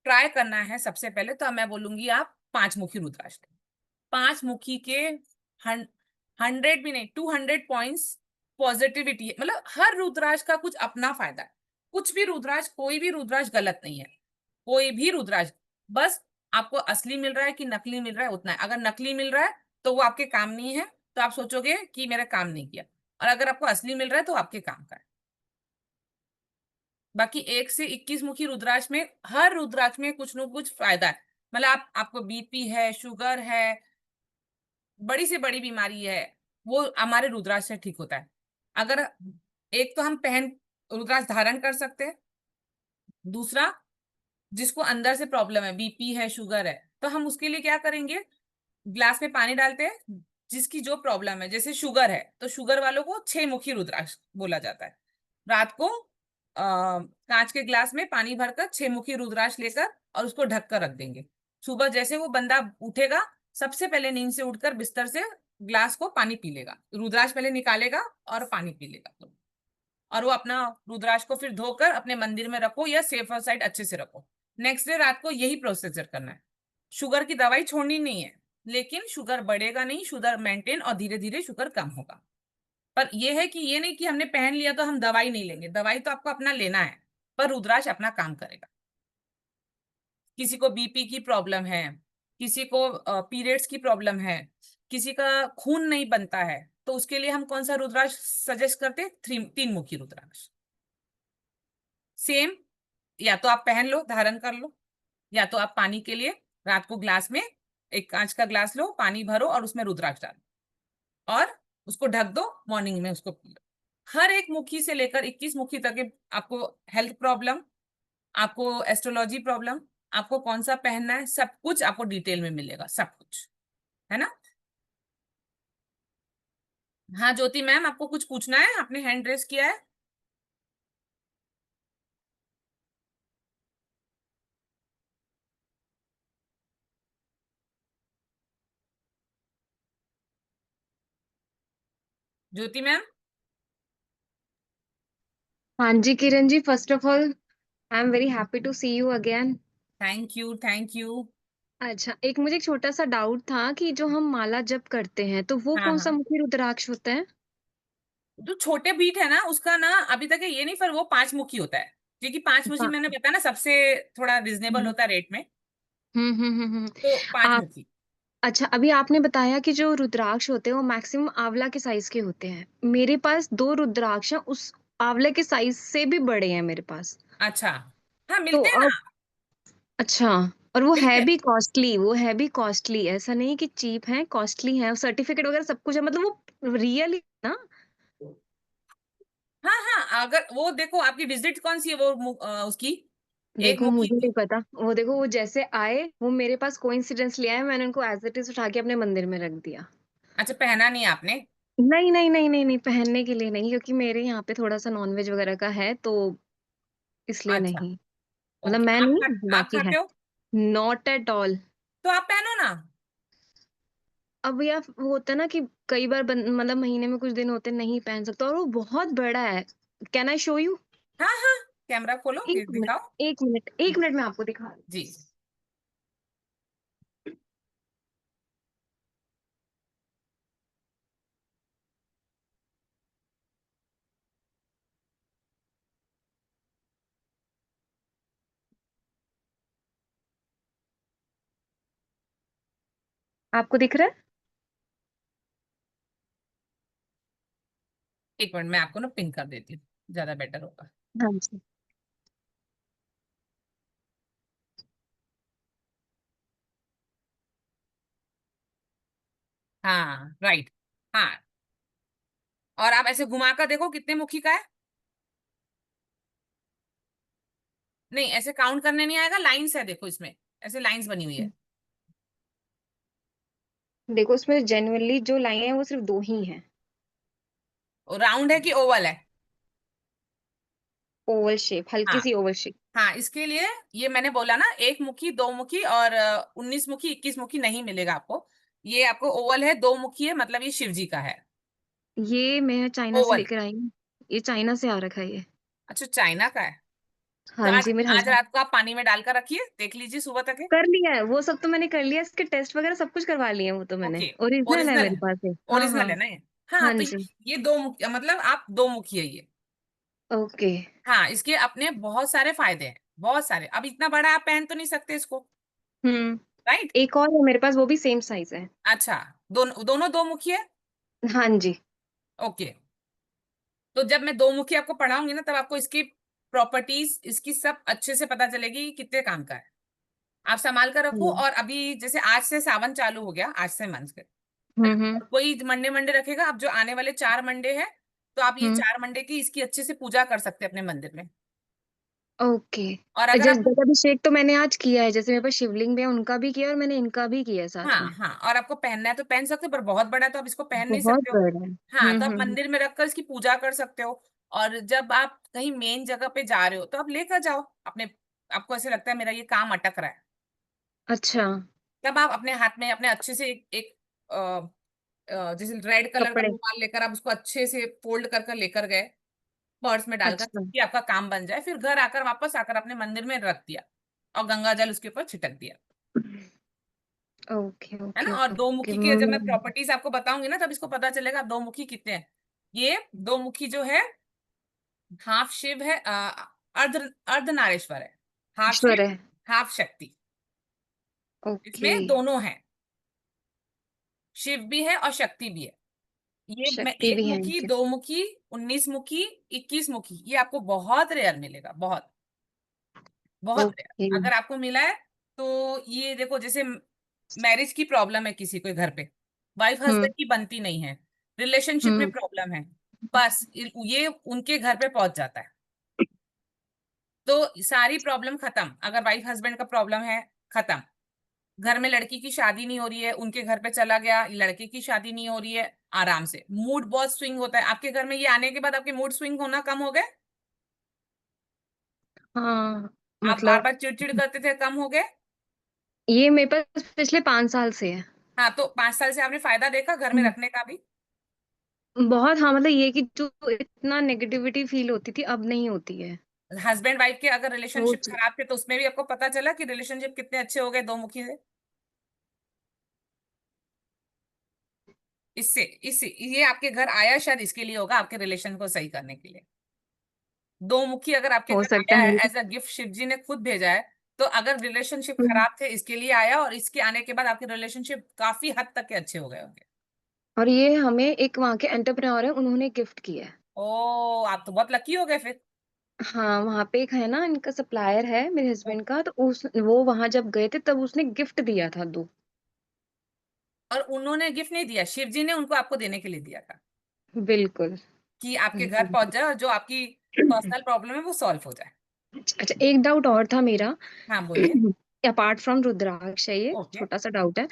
ट्राई करना है सबसे पहले, तो मैं बोलूंगी आप 5 मुखी रुद्राक्ष। 5 मुखी के 100 भी नहीं, 200 पॉइंट्स पॉजिटिविटी है। मतलब हर रुद्राक्ष का कुछ अपना फायदा है। कुछ भी रुद्राक्ष, कोई भी रुद्राक्ष गलत नहीं है, कोई भी रुद्राक्ष। बस आपको असली मिल रहा है कि नकली मिल रहा है, उतना है। अगर नकली मिल रहा है तो वो आपके काम नहीं है, तो आप सोचोगे कि मेरा काम नहीं किया। और अगर आपको असली मिल रहा है तो आपके काम का है। बाकी 1 से 21 मुखी रुद्राक्ष में, हर रुद्राक्ष में कुछ न कुछ फायदा है। मतलब आपको बीपी है, शुगर है, बड़ी से बड़ी बीमारी है, वो हमारे रुद्राक्ष से ठीक होता है। अगर एक तो हम पहन रुद्राक्ष धारण कर सकते हैं, दूसरा जिसको अंदर से प्रॉब्लम है, बीपी है, शुगर है, तो हम उसके लिए क्या करेंगे? ग्लास में पानी डालते हैं। जिसकी जो प्रॉब्लम है, जैसे शुगर है, तो शुगर वालों को 6 मुखी रुद्राक्ष बोला जाता है। रात को कांच के ग्लास में पानी भरकर 6 मुखी रुद्राक्ष लेकर और उसको ढक कर रख देंगे। सुबह जैसे वो बंदा उठेगा, सबसे पहले नींद से उठकर बिस्तर से ग्लास को पानी पी लेगा, रुद्राक्ष पहले निकालेगा और पानी पी लेगा। और वो अपना रुद्राक्ष को फिर धोकर अपने मंदिर में रखो, या सेफर साइड अच्छे से रखो। नेक्स्ट डे रात को यही प्रोसीजर करना है। शुगर की दवाई छोड़नी नहीं है, लेकिन शुगर बढ़ेगा नहीं, शुगर मेंटेन, और धीरे धीरे शुगर कम होगा। पर यह है कि ये नहीं कि हमने पहन लिया तो हम दवाई नहीं लेंगे, दवाई तो आपको अपना लेना है, पर रुद्राक्ष अपना काम करेगा। किसी को बीपी की प्रॉब्लम है, किसी को पीरियड्स की प्रॉब्लम है, किसी का खून नहीं बनता है, तो उसके लिए हम कौन सा रुद्राक्ष सजेस्ट करते हैं? 3 मुखी रुद्राक्ष। सेम, या तो आप पहन लो, धारण कर लो, या तो आप पानी के लिए रात को ग्लास में, एक कांच का ग्लास लो, पानी भरो और उसमें रुद्राक्ष डालो और उसको ढक दो, मॉर्निंग में उसको पी लो। हर एक मुखी से लेकर 21 मुखी तक के आपको हेल्थ प्रॉब्लम, आपको एस्ट्रोलॉजी प्रॉब्लम, आपको कौन सा पहनना है, सब कुछ आपको डिटेल में मिलेगा, सब कुछ, है ना। हाँ ज्योति मैम, आपको कुछ पूछना है? आपने हैंड रेस किया है। ज्योति मैम। हाँ जी Kiran ji, first of all I am very happy to see you again. Thank you, thank you. अच्छा, एक छोटा सा डाउट था कि जो हम माला जप करते हैं तो वो हाँ कौन सा हाँ, मुखी रुद्राक्ष होता है? जो छोटे बीट है ना उसका ना अभी तक ये नहीं, पर वो 5 मुखी होता है, क्योंकि 5 मुखी हाँ। मैंने बताया ना सबसे थोड़ा रिजनेबल हम्म होता है रेट में। हम्म। तो पांच आप मुखी अच्छा, अभी आपने बताया कि जो रुद्राक्ष होते हैं वो मैक्सिमम आंवला के साइज के होते हैं। मेरे पास दो रुद्राक्ष हैं, उस आंवले के साइज से भी बड़े हैं मेरे पास। अच्छा, हाँ तो मिलते हैं ना। अब अच्छा, और वो मिलते है हैं। भी कॉस्टली, वो है भी कॉस्टली, ऐसा नहीं कि चीप है, कॉस्टली है, सर्टिफिकेट वगैरह सब कुछ है, मतलब वो रियल ही ना। हाँ हाँ, अगर वो देखो आपकी डिजिट कौन सी है, वो उसकी एक देखो मुखी मुझे नहीं की। पता, वो देखो वो जैसे आए वो मेरे पास कोइंसिडेंसली आए, मैंने उनको एज इट इज उठा के अपने मंदिर में रख दिया। अच्छा, पहना नहीं आपने? नहीं नहीं नहीं नहीं नहीं, पहनने के लिए नहीं, क्योंकि मेरे यहाँ पे थोड़ा सा नॉनवेज वगैरह का है तो इसलिए अच्छा, नहीं। मतलब ओके, मैं नहीं, आप बाकी है। खाते हो? Not at all. तो आप पहनो ना। अब यार वो होता है ना कि कई बार मतलब महीने में कुछ दिन होते हैं नहीं पहन सकता, और वो बहुत बड़ा है। Can I show you? हाँ हाँ, कैमरा खोलो, एक मिनट, दिखाओ। एक मिनट में आपको दिखा रही हूँ। जी। आपको दिख रहा है? एक मिनट, मैं आपको ना पिन कर देती हूँ, ज्यादा बेटर होगा। हाँ जी। हाँ राइट। हाँ, और आप ऐसे घुमा कर देखो कितने मुखी का है। नहीं, ऐसे काउंट करने नहीं आएगा, लाइंस है देखो इसमें, ऐसे लाइंस बनी हुई है। देखो उसमें जेन्युइनली जो लाइन है वो सिर्फ दो ही हैं। राउंड है कि ओवल है? ओवल शेप, हल्की हाँ सी ओवल शेप। हाँ, इसके लिए ये मैंने बोला ना, 1 मुखी, 2 मुखी और 19 मुखी, 21 मुखी नहीं मिलेगा आपको। ये आपको ओवल है, 2 मुखी है, मतलब ये शिव जी का है। ये मैं चाइना से ओवल। लेकर आई हूँ। ये चाइना से आ रखा है ये। अच्छा, चाइना का है। तो हाँ आज जी, मेरे आज हस्बैंड। रात को आप पानी में डालकर रखिए, देख लीजिए सुबह तक है। कर लिया है वो सब, तो मैंने कर लिया, इसके टेस्ट वगैरह सब कुछ करवा लिए हैं, वो तो मैंने ओके, ओरिजिनल है ओरिजिनल मेरे है। पास है। हाँ ओरिजिनल हाँ। है ना ये? हाँ, हाँ तो जी। ये 2 मुखी, मतलब आप 2 मुखी है ये। ओके। हाँ, इसके अपने बहुत सारे फायदे हैं, बहुत सारे। अब इतना बड़ा आप पहन तो नहीं सकते इसको, हम्म। राइट। एक और है मेरे पास, वो भी सेम साइज है। अच्छा, दोनों दोनों 2 मुखी है। हाँ जी। ओके, तो जब मैं 2 मुखी आपको पढ़ाऊंगी ना, तब आपको इसकी प्रॉपर्टीज, इसकी सब अच्छे से पता चलेगी कि कितने काम का है। आप संभाल कर रखो, हम्म और अभी जैसे आज से सावन चालू हो गया, आज से मंथ है ना, हम्म और कोई मंडे मंडे रखेगा, अब जो आने वाले 4 मंडे हैं, तो आप ये हम्म। 4 मंडे की इसकी अच्छे से पूजा कर सकते हैं अपने मंदिर में। ओके। और अगर जैसे आपको, जलाभिषेक तो मैंने आज किया है, जैसे मेरे पास शिवलिंग भी है, उनका भी किया और मैंने इनका भी किया है साथ हाँ में। हाँ, और आपको पहनना है तो पहन सकते हो, पर बहुत बड़ा तो आप इसको पहन नहीं बहुत सकते हो। बड़ा है। हाँ, तो आप हम्म। मंदिर में रखकर इसकी पूजा कर सकते हो। और जब आप कहीं मेन जगह पे जा रहे हो, तो आप लेकर जाओ अपने, आपको ऐसे लगता है मेरा ये काम अटक रहा है, अच्छा। तब आप अपने हाथ में अपने अच्छे से एक जैसे रेड कलर का कपड़े। रुमाल लेकर आप उसको अच्छे से फोल्ड कर कर लेकर गए, पर्स में डालकर, अच्छा। कि आपका काम बन जाए, फिर घर आकर वापस आकर अपने मंदिर में रख दिया और गंगा जल उसके ऊपर छिटक दिया, ओके है ना। ओके और दो ओके। मुखी की जब मैं प्रॉपर्टीज आपको बताऊंगी ना, तब इसको पता चलेगा 2 मुखी कितने हैं। ये 2 मुखी जो है, हाफ शिव है, अर्धनारेश्वर है, हाफ ईश्वर शिव, है। हाफ शक्ति। ओके। इसमें दोनों हैं, शिव भी है और शक्ति भी है। ये मैं शक्ति एक भी है मुखी, इनके। दो मुखी, 19 मुखी, 21 मुखी, ये आपको बहुत रेयर मिलेगा, बहुत बहुत रेयर। ओके। अगर आपको मिला है तो ये देखो, जैसे मैरिज की प्रॉब्लम है किसी को घर पे, वाइफ हम्म। हस्बैंड की बनती नहीं है, रिलेशनशिप में हम्म। प्रॉब्लम है, बस ये उनके घर पे पहुंच जाता है, तो सारी प्रॉब्लम खत्म। अगर वाइफ हस्बैंड का प्रॉब्लम है, खत्म। घर में लड़की की शादी नहीं हो रही है, उनके घर पे चला गया, लड़के की शादी नहीं हो रही है, आराम से मूड बहुत स्विंग होता है आपके घर में, ये आने के बाद आपके मूड स्विंग होना कम हो गए, हाँ, आप बार मतलब बार चिड़चिड़ करते थे, कम हो गए। ये मेरे पास पिछले 5 साल से है। हाँ, तो 5 साल से आपने फायदा देखा घर में हम्म। रखने का भी। बहुत, हाँ, मतलब ये कि जो इतना नेगेटिविटी फील होती थी अब नहीं होती है। हस्बैंड वाइफ के अगर वो रिलेशनशिप खराब थे तो उसमें भी आपको पता चला कि रिलेशनशिप कितने अच्छे हो गए दो मुखी से। इससे इससे ये आपके घर आया शायद इसके लिए होगा, आपके रिलेशन को सही करने के लिए। दो मुखी अगर आपके हो घर सकता आया है है मुझे। एज अ गिफ्ट, शिव जी ने खुद भेजा है, तो अगर रिलेशनशिप हम्म। खराब थे इसके लिए आया, और इसके आने के बाद आपके रिलेशनशिप काफी हद तक के अच्छे हो गए होंगे। और ये हमें एक वहाँ के एंटरप्रेन्योर है, उन्होंने गिफ्ट किया है। ओ, आप तो बहुत लकी हो गए फिर। हाँ, वहाँ पे एक है ना, इनका सप्लायर है मेरे हस्बैंड का, तो उस वो वहां जब गए थे तब उसने गिफ्ट दिया था 2। और उन्होंने गिफ्ट नहीं दिया, शिव जी ने उनको आपको देने के लिए दिया था, बिल्कुल। कि आपके घर बिल्कुल। पहुंच जाए और जो आपकी पर्सनल प्रॉब्लम है वो सॉल्व हो जाए। अच्छा, एक डाउट और था मेरा। हाँ बोलिए। अपार्ट फ्रॉम रुद्राक्ष है, ये ओके। छोटा सा डाउट है।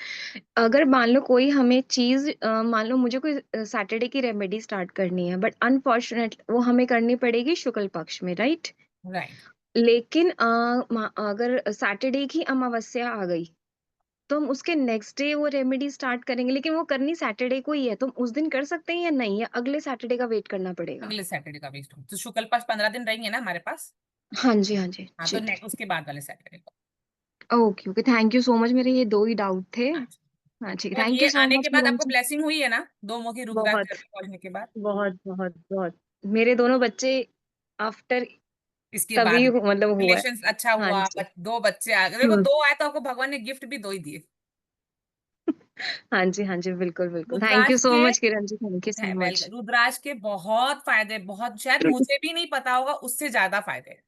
अगर मान लो कोई हमें चीज मान लो मुझे कोई सैटरडे की रेमेडी स्टार्ट करनी है, बट अनफॉर्चुनेट वो हमें करनी पड़ेगी शुक्ल पक्ष में, राइट? राइट। लेकिन अगर सैटरडे की अमावस्या आ गई तो हम उसके नेक्स्ट डे वो रेमेडी स्टार्ट करेंगे, लेकिन वो करनी सैटरडे को ही है, तो हम उस दिन कर सकते हैं या नहीं, या अगले सैटरडे का वेट करना पड़ेगा? अगले सैटरडे का वेस्ट हो तो शुक्ल पक्ष 15 दिन रहेंगे ना हमारे पास। हाँ जी, हाँ जी, हाँ, तो ठीक है। उसके बाद वाले सैटरडे को। Okay, okay, thank you so much, मेरे ये 2 ही डाउट थे। अच्छा। हाँ, ठीक है, और थैंक ये यू सो आने के मच बाद किरण आपको जी। ब्लेसिंग हुई है ना, दो मुखी रुद्राक्ष बहुत, जल में पहुंचने के बाद। बहुत, बहुत, बहुत। मेरे दोनों बच्चे आफ्टर इसके तभी बाद मतलब हुआ है। रिलेशन अच्छा हाँ हुआ, जी। दो बच्चे आ गए, देखो हम्म। दो आए तो आपको भगवान ने गिफ्ट भी दो ही दिए। हाँ जी, हाँ जी, बिल्कुल, बिल्कुल, थैंक यू रुद्राक्ष सो के much Kiran ji, thank you so well, much. Rudraksha के बहुत फायदे, बहुत शायद मुझे भी नहीं पता होगा उससे ज्यादा फायदे हैं।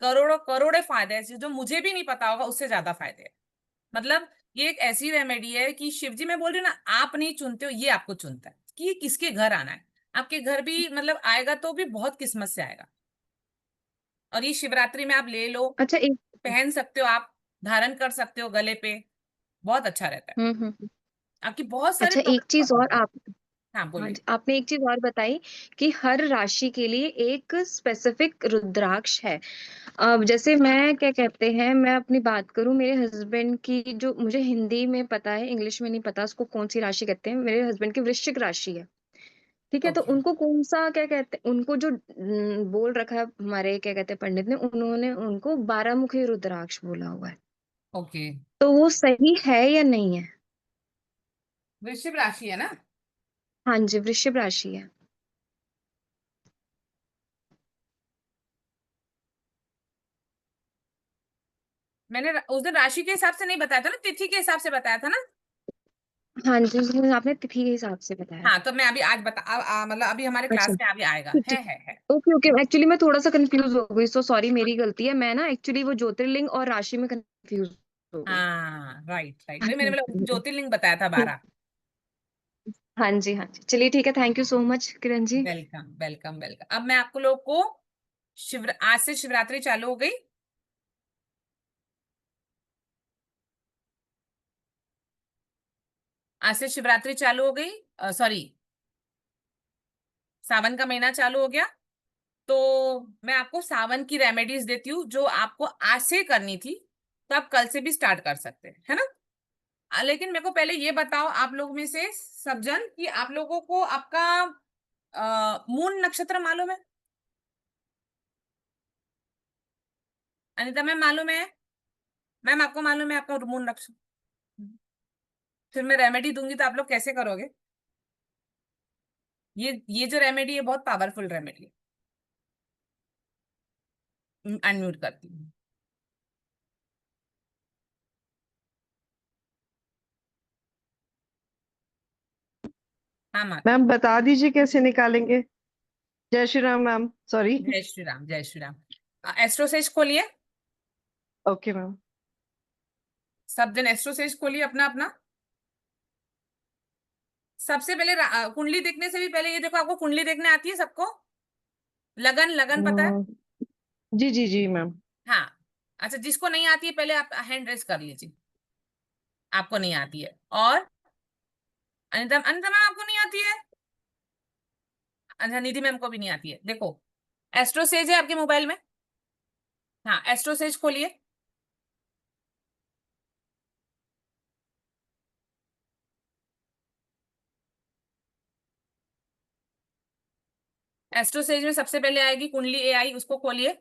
करोड़ों करोड़े फायदे हैं जो मुझे भी नहीं पता होगा उससे ज्यादा फायदे हैं। मतलब ये एक ऐसी रेमेडी है कि शिव जी, मैं बोल रही हूँ ना, आप नहीं चुनते हो, ये आपको चुनता है कि किसके घर आना है। आपके घर भी मतलब आएगा तो भी बहुत किस्मत से आएगा। और ये शिवरात्रि में आप ले लो, अच्छा, एक। पहन सकते हो आप, धारण कर सकते हो गले पे, बहुत अच्छा रहता है। हम्म। आपकी बहुत सारी अच्छा, एक चीज और प्रॉब्लम। आप। हाँ हाँ बोलिए। जी, आपने एक चीज और बताई कि हर राशि के लिए एक स्पेसिफिक रुद्राक्ष है। अब जैसे मैं क्या कहते हैं, मैं अपनी बात करूं, मेरे हस्बैंड की जो मुझे हिंदी में पता है, इंग्लिश में नहीं पता उसको कौन सी राशि कहते हैं, मेरे हस्बैंड की वृश्चिक राशि है। ठीक है, तो ओके। उनको कौन सा क्या कहते हैं, उनको जो बोल रखा है हमारे क्या कहते हैं पंडित ने, उन्होंने उनको 12 मुखी रुद्राक्ष बोला हुआ है। ओके। तो वो सही है या नहीं है? वृश्चिक राशि है ना। हाँ जी, वृषभ राशि है। मैंने उस दिन राशि के हिसाब से नहीं बताया था ना, तिथि के हिसाब से बताया था ना। हाँ जी, उसमें आपने तिथि के हिसाब से बताया। हाँ, तो मैं अभी आज मतलब अभी हमारे अच्छा, क्लास में अभी आएगा, ठीक, ठीक। है। ओके, ओके, एक्चुअली मैं थोड़ा सा कंफ्यूज हो गई, सो सॉरी, मेरी गलती है, मैं ना एक्चुअली वो ज्योतिर्लिंग और राशि में कंफ्यूज हो गई। हाँ, राइट राइट, हाँ वही मैंने बोला ज्योतिर्लिंग बताया था 12। जी, हाँ जी, चलिए ठीक है, thank you so much Kiran ji. Welcome welcome welcome. अब मैं आपको लोग को आज से शिवरात्रि चालू हो गई। आज से शिवरात्रि चालू हो गई, सॉरी, सावन का महीना चालू हो गया। तो मैं आपको सावन की रेमेडीज देती हूँ जो आपको आज से करनी थी, तो आप कल से भी स्टार्ट कर सकते हैं, है ना। लेकिन मेरे को पहले ये बताओ, आप लोग में से सब जन, कि आप लोगों को आपका मून नक्षत्र मालूम है? अनिता मैम मालूम है? मैम आपको मालूम है आपका मून नक्षत्र? फिर मैं रेमेडी दूंगी तो आप लोग कैसे करोगे? ये जो रेमेडी है बहुत पावरफुल रेमेडी है। अनम्यूट करती हूँ। हाँ माता। मैम बता दीजिए कैसे निकालेंगे। जय श्री राम मैम, सॉरी। जय श्री राम, जय श्री राम। एस्ट्रोसेज खोलिए। Okay ma'am. सब जन एस्ट्रोसेज खोलिए अपना अपना। सबसे पहले कुंडली देखने से भी पहले ये देखो, आपको कुंडली देखने आती है सबको? लगन, लगन पता है? जी जी जी मैम। हाँ। अच्छा, जिसको नहीं आती है पहले आप हैंड रेस कर लीजिए। आपको नहीं आती है। और अनिता, अनिता मैम आपको नहीं आती है? अच्छा, निधि मैम को भी नहीं आती है। देखो, एस्ट्रोसेज है आपके मोबाइल में। हाँ, एस्ट्रोसेज खोलिए। एस्ट्रोसेज में सबसे पहले आएगी कुंडली एआई, उसको खोलिए।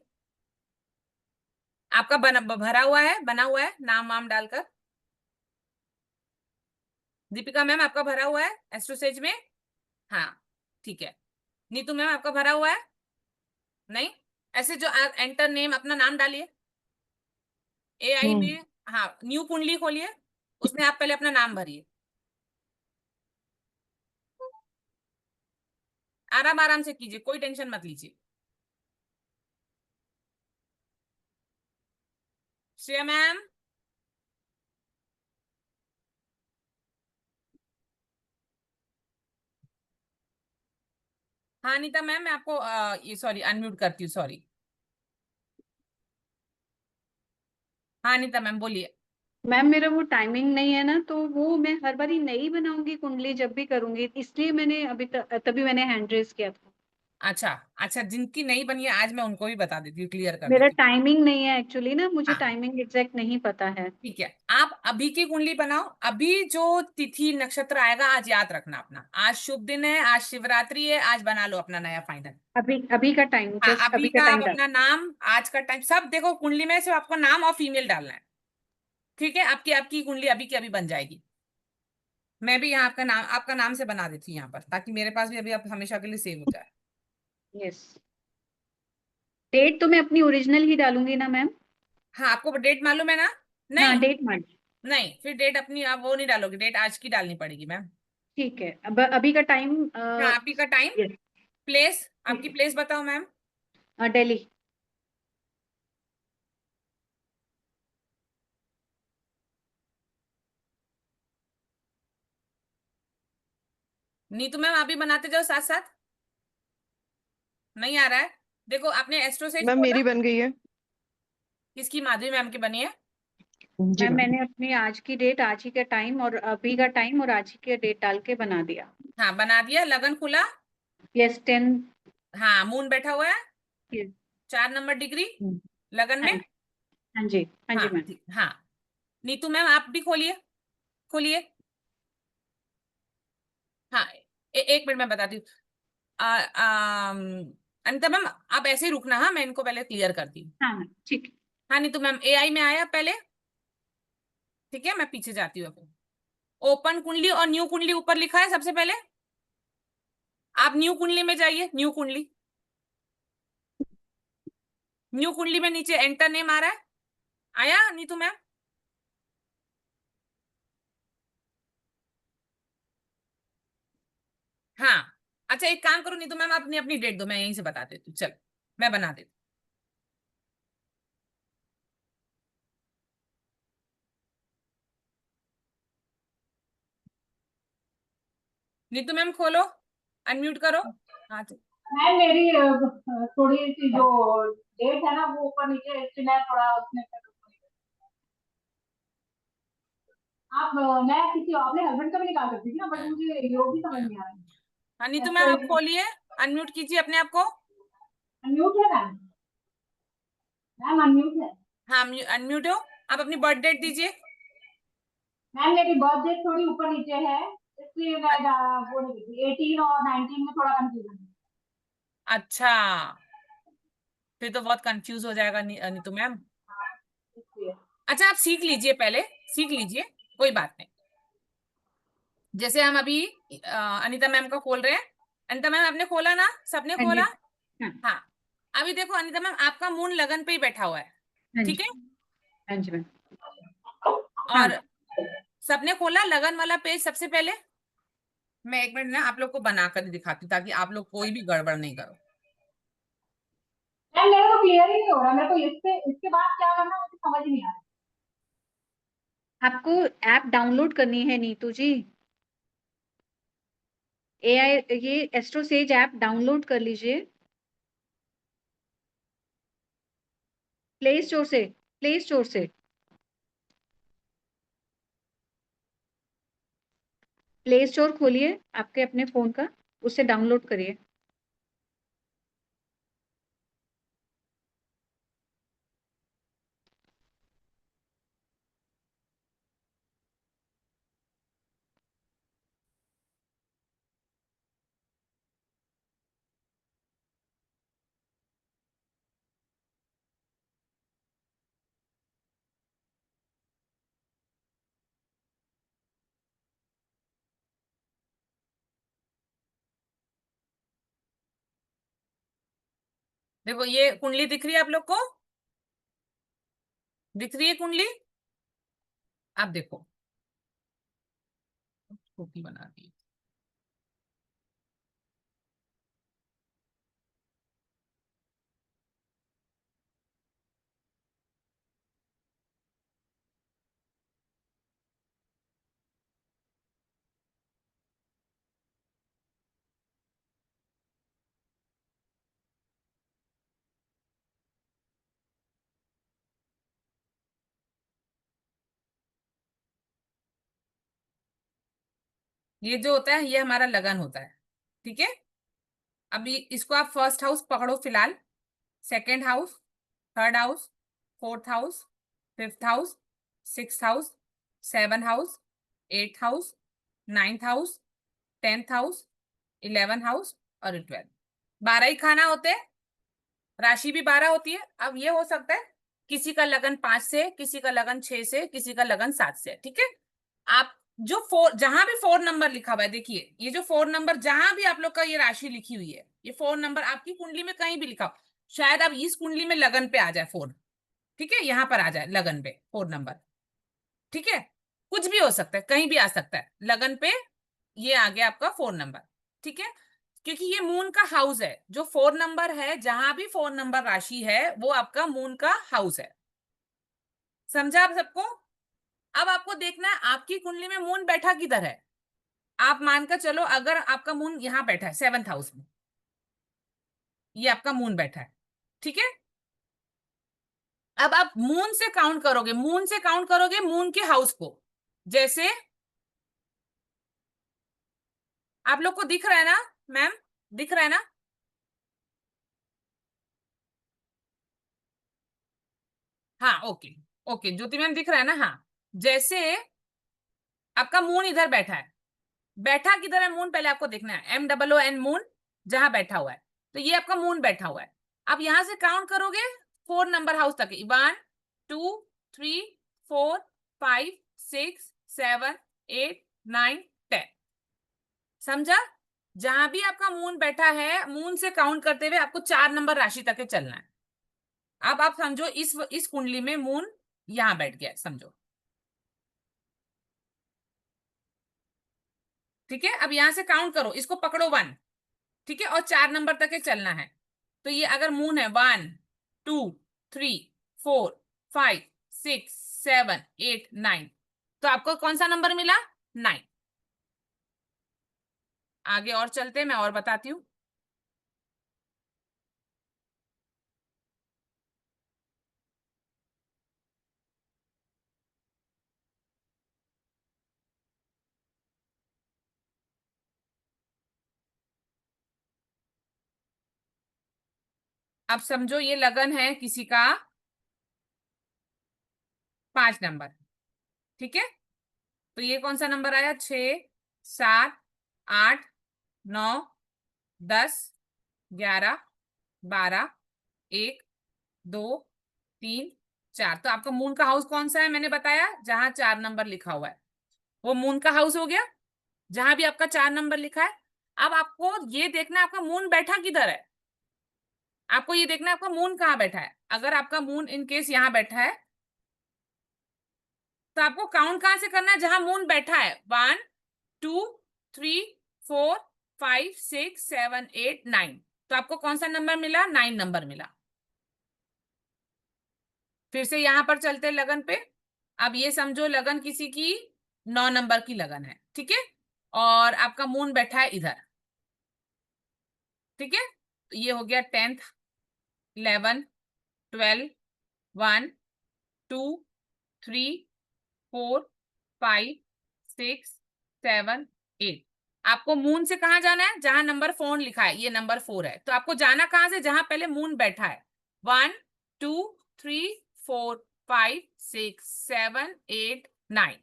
आपका भरा हुआ है, बना हुआ है नाम वाम डालकर। दीपिका मैम आपका भरा हुआ है एस्ट्रोसेज में? हाँ, ठीक है। नीतू मैम आपका भरा हुआ है? नहीं। ऐसे जो एंटर नेम, अपना नाम डालिए एआई हम्म। में। हाँ, न्यू कुंडली खोलिए, उसमें आप पहले अपना नाम भरिए। आराम आराम से कीजिए, कोई टेंशन मत लीजिए। श्रेया मैम। हाँ नीता मैम, मैं आपको ये सॉरी अनम्यूट करती हूँ, सॉरी। हाँ नीता मैम बोलिए। मैम मेरा वो टाइमिंग नहीं है ना, तो वो मैं हर बारी नई बनाऊंगी कुंडली जब भी करूंगी, इसलिए मैंने तभी मैंने हैंड रेस किया था। अच्छा। अच्छा, जिनकी नहीं बनी है आज मैं उनको भी बता देती हूँ, क्लियर कर मेरा देती हूँ। टाइमिंग नहीं है एक्चुअली ना, मुझे हाँ, टाइमिंग एग्जैक्ट नहीं पता है। ठीक है। आप अभी की कुंडली बनाओ। अभी जो तिथि नक्षत्र आएगा आज याद रखना अपना। आज शुभ दिन है, आज शिवरात्रि है, आज बना लो अपना नया फाइनल। अभी अभी का टाइम, हाँ, जस्ट अभी अभी का का आप टाइम डाल। अपना नाम, आज का टाइम सब देखो कुंडली में, सिर्फ आपको नाम और फीमेल डालना है। ठीक है, आपकी आपकी कुंडली अभी की अभी बन जाएगी। मैं भी यहाँ आपका नाम से बना देती हूँ यहाँ पर, ताकि मेरे पास भी अभी आप हमेशा के लिए सेव हो जाए। यस। डेट तो मैं अपनी ओरिजिनल ही डालूंगी ना मैम? हाँ, आपको डेट मालूम है ना? हाँ, नहीं। डेट मान। नहीं, फिर डेट अपनी आप वो नहीं डालोगे, डेट आज की डालनी पड़ेगी मैम। ठीक है, अब अभी का टाइम। हाँ, अभी का टाइम। यस। प्लेस, ठीक आपकी प्लेस बताओ मैम। है, दिल्ली। नीतू मैम आप भी बनाते जाओ साथ साथ। नहीं आ रहा है? देखो, आपने एस्ट्रोसेज मैम खोला। मेरी बन गई है। किसकी? माधुरी मैम की बनी है। जी मैम मैम। मैंने अपनी आज की डेट, आज ही का टाइम और अभी का टाइम और आज ही का डेट डाल के बना दिया। हाँ, बना दिया। लगन खुला। यस, 10। हाँ, मून बैठा हुआ है। यस। 4 नंबर डिग्री लगन हाँ में। जी। हाँ जी। हाँ हाँ जी मैम। ठीक, हाँ। नीतू मैम आप भी खोलिए। खोलिए। हाँ, एक मिनट में बताती हूँ। अनिता मैम आप ऐसे ही रुकना, हाँ, मैं इनको पहले क्लियर करती हूँ। हाँ मैम, ठीक है। हाँ नीतू मैम, एआई में आया पहले। ठीक है, मैं पीछे जाती हूँ अब। ओपन कुंडली और न्यू कुंडली ऊपर लिखा है सबसे पहले। आप न्यू कुंडली में जाइए, न्यू कुंडली। न्यू कुंडली में नीचे एंटर नेम आ रहा है। आया नीतू मैम? हाँ। अच्छा, एक काम करो नीतू मैम, अपनी अपनी डेट दो, मैं यहीं से बता देती हूँ। चलो, मैं बना देती हूँ। नीतू मैम खोलो, अनम्यूट करो। हाँ जी। मैम मेरी थोड़ी सी जो डेट है ना वो ऊपर नीचे, एक्चुअली मैं थोड़ा उसमें आप मैं किसी अपने हस्बैंड का भी निकाल सकती थी ना, बट मुझे ये भी समझ नहीं आ हाँ नीतू रहा मैम आप है। खोलिए। अनम्यूट कीजिए अपने आप को। अनम्यूट है मैम? मैम अनम्यूट है। हाँ, अनम्यूट हो। आप अपनी बर्थ डेट दीजिए। मैम मेरी बर्थ डेट थोड़ी ऊपर नीचे है, इसलिए मैं वो नहीं, 18 और 19 में थोड़ा कंफ्यूजन है। अच्छा, फिर तो बहुत कंफ्यूज हो जाएगा नीतू मैम। इसलिए। अच्छा, आप सीख लीजिए पहले। सीख लीजिए, कोई बात नहीं। जैसे हम अभी अनीता मैम का खोल रहे हैं। अनीता मैम आपने खोला ना? सबने हाँ जी। खोला? हाँ। हाँ। अभी देखो अनीता मैम, आपका मून लगन पे ही बैठा हुआ है। हाँ ठीक जी। है। हाँ जी मैम। हाँ। और सबने खोला लगन वाला पेज सबसे पहले। मैं एक मिनट ना आप लोग को बनाकर दिखाती हूँ ताकि आप लोग कोई भी गड़बड़ नहीं करो। मैम मेरे को क्लियर ही नहीं हो रहा, मेरे को इसके बाद क्या करना है मुझे समझ ही नहीं आ रहा। आपको ऐप डाउनलोड करनी है नीतू जी। AI ये एस्ट्रोसेज ऐप डाउनलोड कर लीजिए प्ले स्टोर से। प्ले स्टोर से प्ले स्टोर खोलिए आपके अपने फोन का, उससे डाउनलोड करिए। देखो ये कुंडली दिख रही है आप लोग को, दिख रही है कुंडली? आप देखो, छोटी बना दी। ये जो होता है ये हमारा लगन होता है, ठीक है। अभी इसको आप फर्स्ट हाउस पकड़ो फिलहाल, second house, third house, fourth house, fifth house, sixth house, seven house, eighth house, ninth house, tenth house, 11 house और 12। 12 ही खाना होते हैं, राशि भी 12 होती है। अब ये हो सकता है किसी का लगन 5 से, किसी का लगन 6 से, किसी का लगन 7 से, ठीक है। आप जो फोर, जहां भी 4 नंबर लिखा हुआ है, देखिए ये जो 4 नंबर जहां भी आप लोग का ये राशि लिखी हुई है, ये 4 नंबर आपकी कुंडली में कहीं भी लिखा हो, शायद अब इस कुंडली में लगन पे आ जाए 4, ठीक है, यहां पर आ जाए लगन पे 4 नंबर, ठीक है। कुछ भी हो सकता है, कहीं भी आ सकता है लगन पे, ये आ गया आपका 4 नंबर, ठीक है। क्योंकि ये मून का हाउस है, जो 4 नंबर है, जहां भी 4 नंबर राशि है वो आपका मून का हाउस है। समझा आप सबको? अब आपको देखना है आपकी कुंडली में मून बैठा किधर है। आप मानकर चलो अगर आपका मून यहां बैठा है 7th हाउस में, ये आपका मून बैठा है, ठीक है। अब आप मून से काउंट करोगे, मून से काउंट करोगे मून के हाउस को। जैसे आप लोग को दिख रहा है ना मैम, दिख रहा है ना? हाँ ओके, ओके ज्योति मैम दिख रहा है ना? हाँ, जैसे आपका मून इधर बैठा है, बैठा किधर है मून, पहले आपको देखना है, MOON मून जहां बैठा हुआ है, तो ये आपका मून बैठा हुआ है। अब यहां से काउंट करोगे 4 नंबर हाउस तक, 1 2 3 4 5 6 7 8 9 10। समझा? जहां भी आपका मून बैठा है, मून से काउंट करते हुए आपको 4 नंबर राशि तक के चलना है। अब आप समझो इस कुंडली में मून यहां बैठ गया है, समझो, ठीक है। अब यहां से काउंट करो, इसको पकड़ो 1, ठीक है, और 4 नंबर तक के चलना है। तो ये अगर मून है 1 2 3 4 5 6 7 8 9, तो आपको कौन सा नंबर मिला? 9। आगे और चलते हैं, मैं और बताती हूँ। अब समझो ये लगन है किसी का 5 नंबर, ठीक है। तो ये कौन सा नंबर आया? 6 7 8 9 10 11 12 1 2 3 4। तो आपका मून का हाउस कौन सा है? मैंने बताया जहां 4 नंबर लिखा हुआ है, वो मून का हाउस हो गया, जहां भी आपका 4 नंबर लिखा है। अब आपको ये देखना है आपका मून बैठा किधर है। आपको ये देखना है आपका मून कहाँ बैठा है। अगर आपका मून इन केस यहाँ बैठा है, तो आपको काउंट कहां से करना है? जहां मून बैठा है, 1 2 3 4 5 6 7 8 9। तो आपको कौन सा नंबर मिला? 9 नंबर मिला। फिर से यहां पर चलते लगन पे। अब ये समझो लगन किसी की 9 नंबर की लगन है, ठीक है, और आपका मून बैठा है इधर, ठीक है। तो ये हो गया 10th 11 12 1 2 3 4 5 6 7 8। आपको मून से कहाँ जाना है? जहां नंबर 4 लिखा है, ये नंबर 4 है, तो आपको जाना कहां से? जहां पहले मून बैठा है। 1 2 3 4 5 6 7 8 9।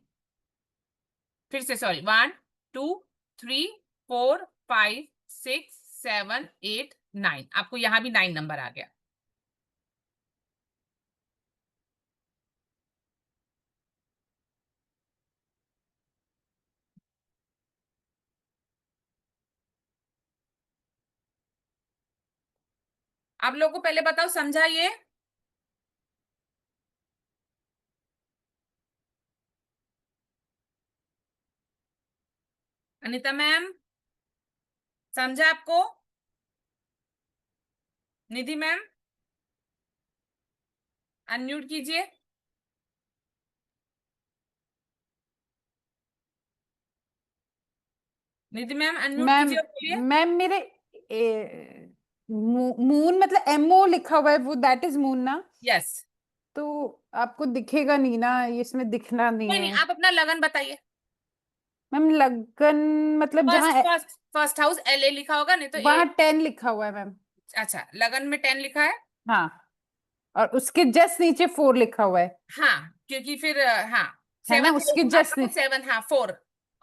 फिर से सॉरी, 1 2 3 4 5 6 7 8 9। आपको यहां भी 9 नंबर आ गया। आप लोगों को पहले बताओ, समझा ये? अनीता मैम समझा आपको? निधि मैम अनम्यूट कीजिए। निधि मैम अनम्यूट मैम कीजिए और बोलिए। मैम मेरे मून मतलब MO लिखा हुआ है, वो दैट इज मून ना? यस। तो आपको दिखेगा नहीं ना, ये इसमें दिखना नहीं कोई नहीं, है आप अपना लगन बताइए। मैम। लगन मतलब फर्स्ट जहाँ फर्स्ट फर्स्ट हाउस LA लिखा होगा, नहीं तो वहां 10 लिखा हुआ है मैम। अच्छा, लगन में 10 लिखा है। हाँ, और उसके जस्ट नीचे 4 लिखा हुआ है हाँ, क्योंकि फिर हाँ है ना? 7 उसके आपका जस्ट तो 7, हाँ 4। और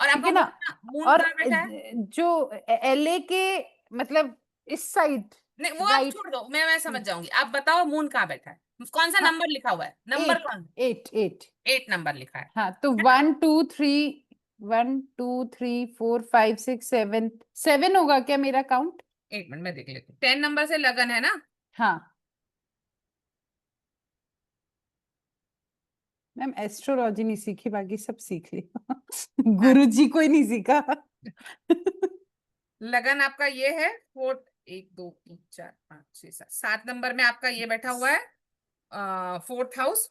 ठीक आपका है ना? मून मून और कहाँ बैठा है? जो LA के मतलब इस साइड नहीं, वो आप राइट। छोड़ दो, मैं समझ जाऊंगी। आप बताओ मून कहाँ बैठा है, कौन सा हाँ, नंबर लिखा हुआ है? नंबर 8 कौन? 8 8। 8 नंबर लिखा हाँ, तो है ना? 1 2 3 होगा क्या मेरा काउंट? एक मिनट में देख लेती हूँ। 10 नंबर से लगन है ना? हाँ मैम, एस्ट्रोलॉजी नहीं सीखी, बाकी सब सीख लिया हाँ, गुरु जी को ही नहीं सीखा लगन आपका ये है 4 1 2 3 4 5 6 7 7 नंबर में आपका ये बैठा हुआ है 4th हाउस।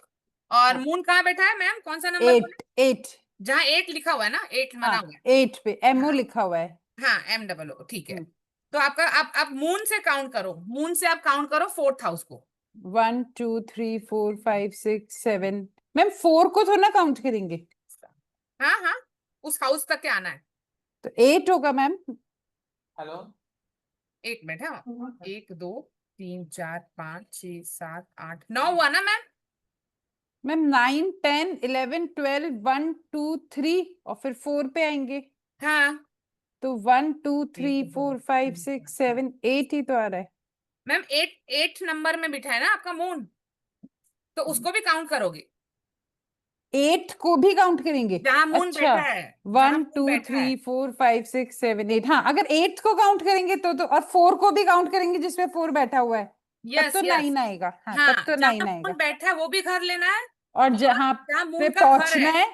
और मून कहाँ बैठा है मैम? कौन सा नंबर बोले? 8 8। जहाँ 8 लिखा हुआ है ना, 8 बना हाँ, हुआ है। 8 पे MO हाँ लिखा हुआ है। हाँ, MOO, ठीक है। हम्म, तो आपका आप मून से काउंट करो, मून से आप काउंट करो 4th हाउस को। 1 2 3 4 5 6 7। मैम 4 को थोड़ा ना काउंट करेंगे, हाँ हाँ, उस हाउस तक के आना है। तो 8 होगा मैम। हेलो। एक मिनट, हाँ 1 2 3 4 5 6 7 8 9 हुआ ना मैम? मैम 9 10 11 12 1 2 3 और फिर 4 पे आएंगे, हाँ तो 1 2 3 4 5 6 7 8 ही तो आ रहा है। मैम, 8 नंबर में बिठा है ना आपका मून, तो उसको भी काउंट करोगे 8 को भी काउंट करेंगे? जहां मून अच्छा, बैठा है। जहां 1 मून 2 बैठा है। 3 4 5 6 7 8। हाँ, अगर 8 को काउंट करेंगे तो और 4 को भी काउंट करेंगे जिसमें 4 बैठा हुआ है, तब यस तो यस। 9 आएगा। हाँ, तब हाँ, तो जहां 9 आएगा। मून बैठा है वो भी घर लेना है, और और जहां जहां पे मून का घर पहुंचना है। है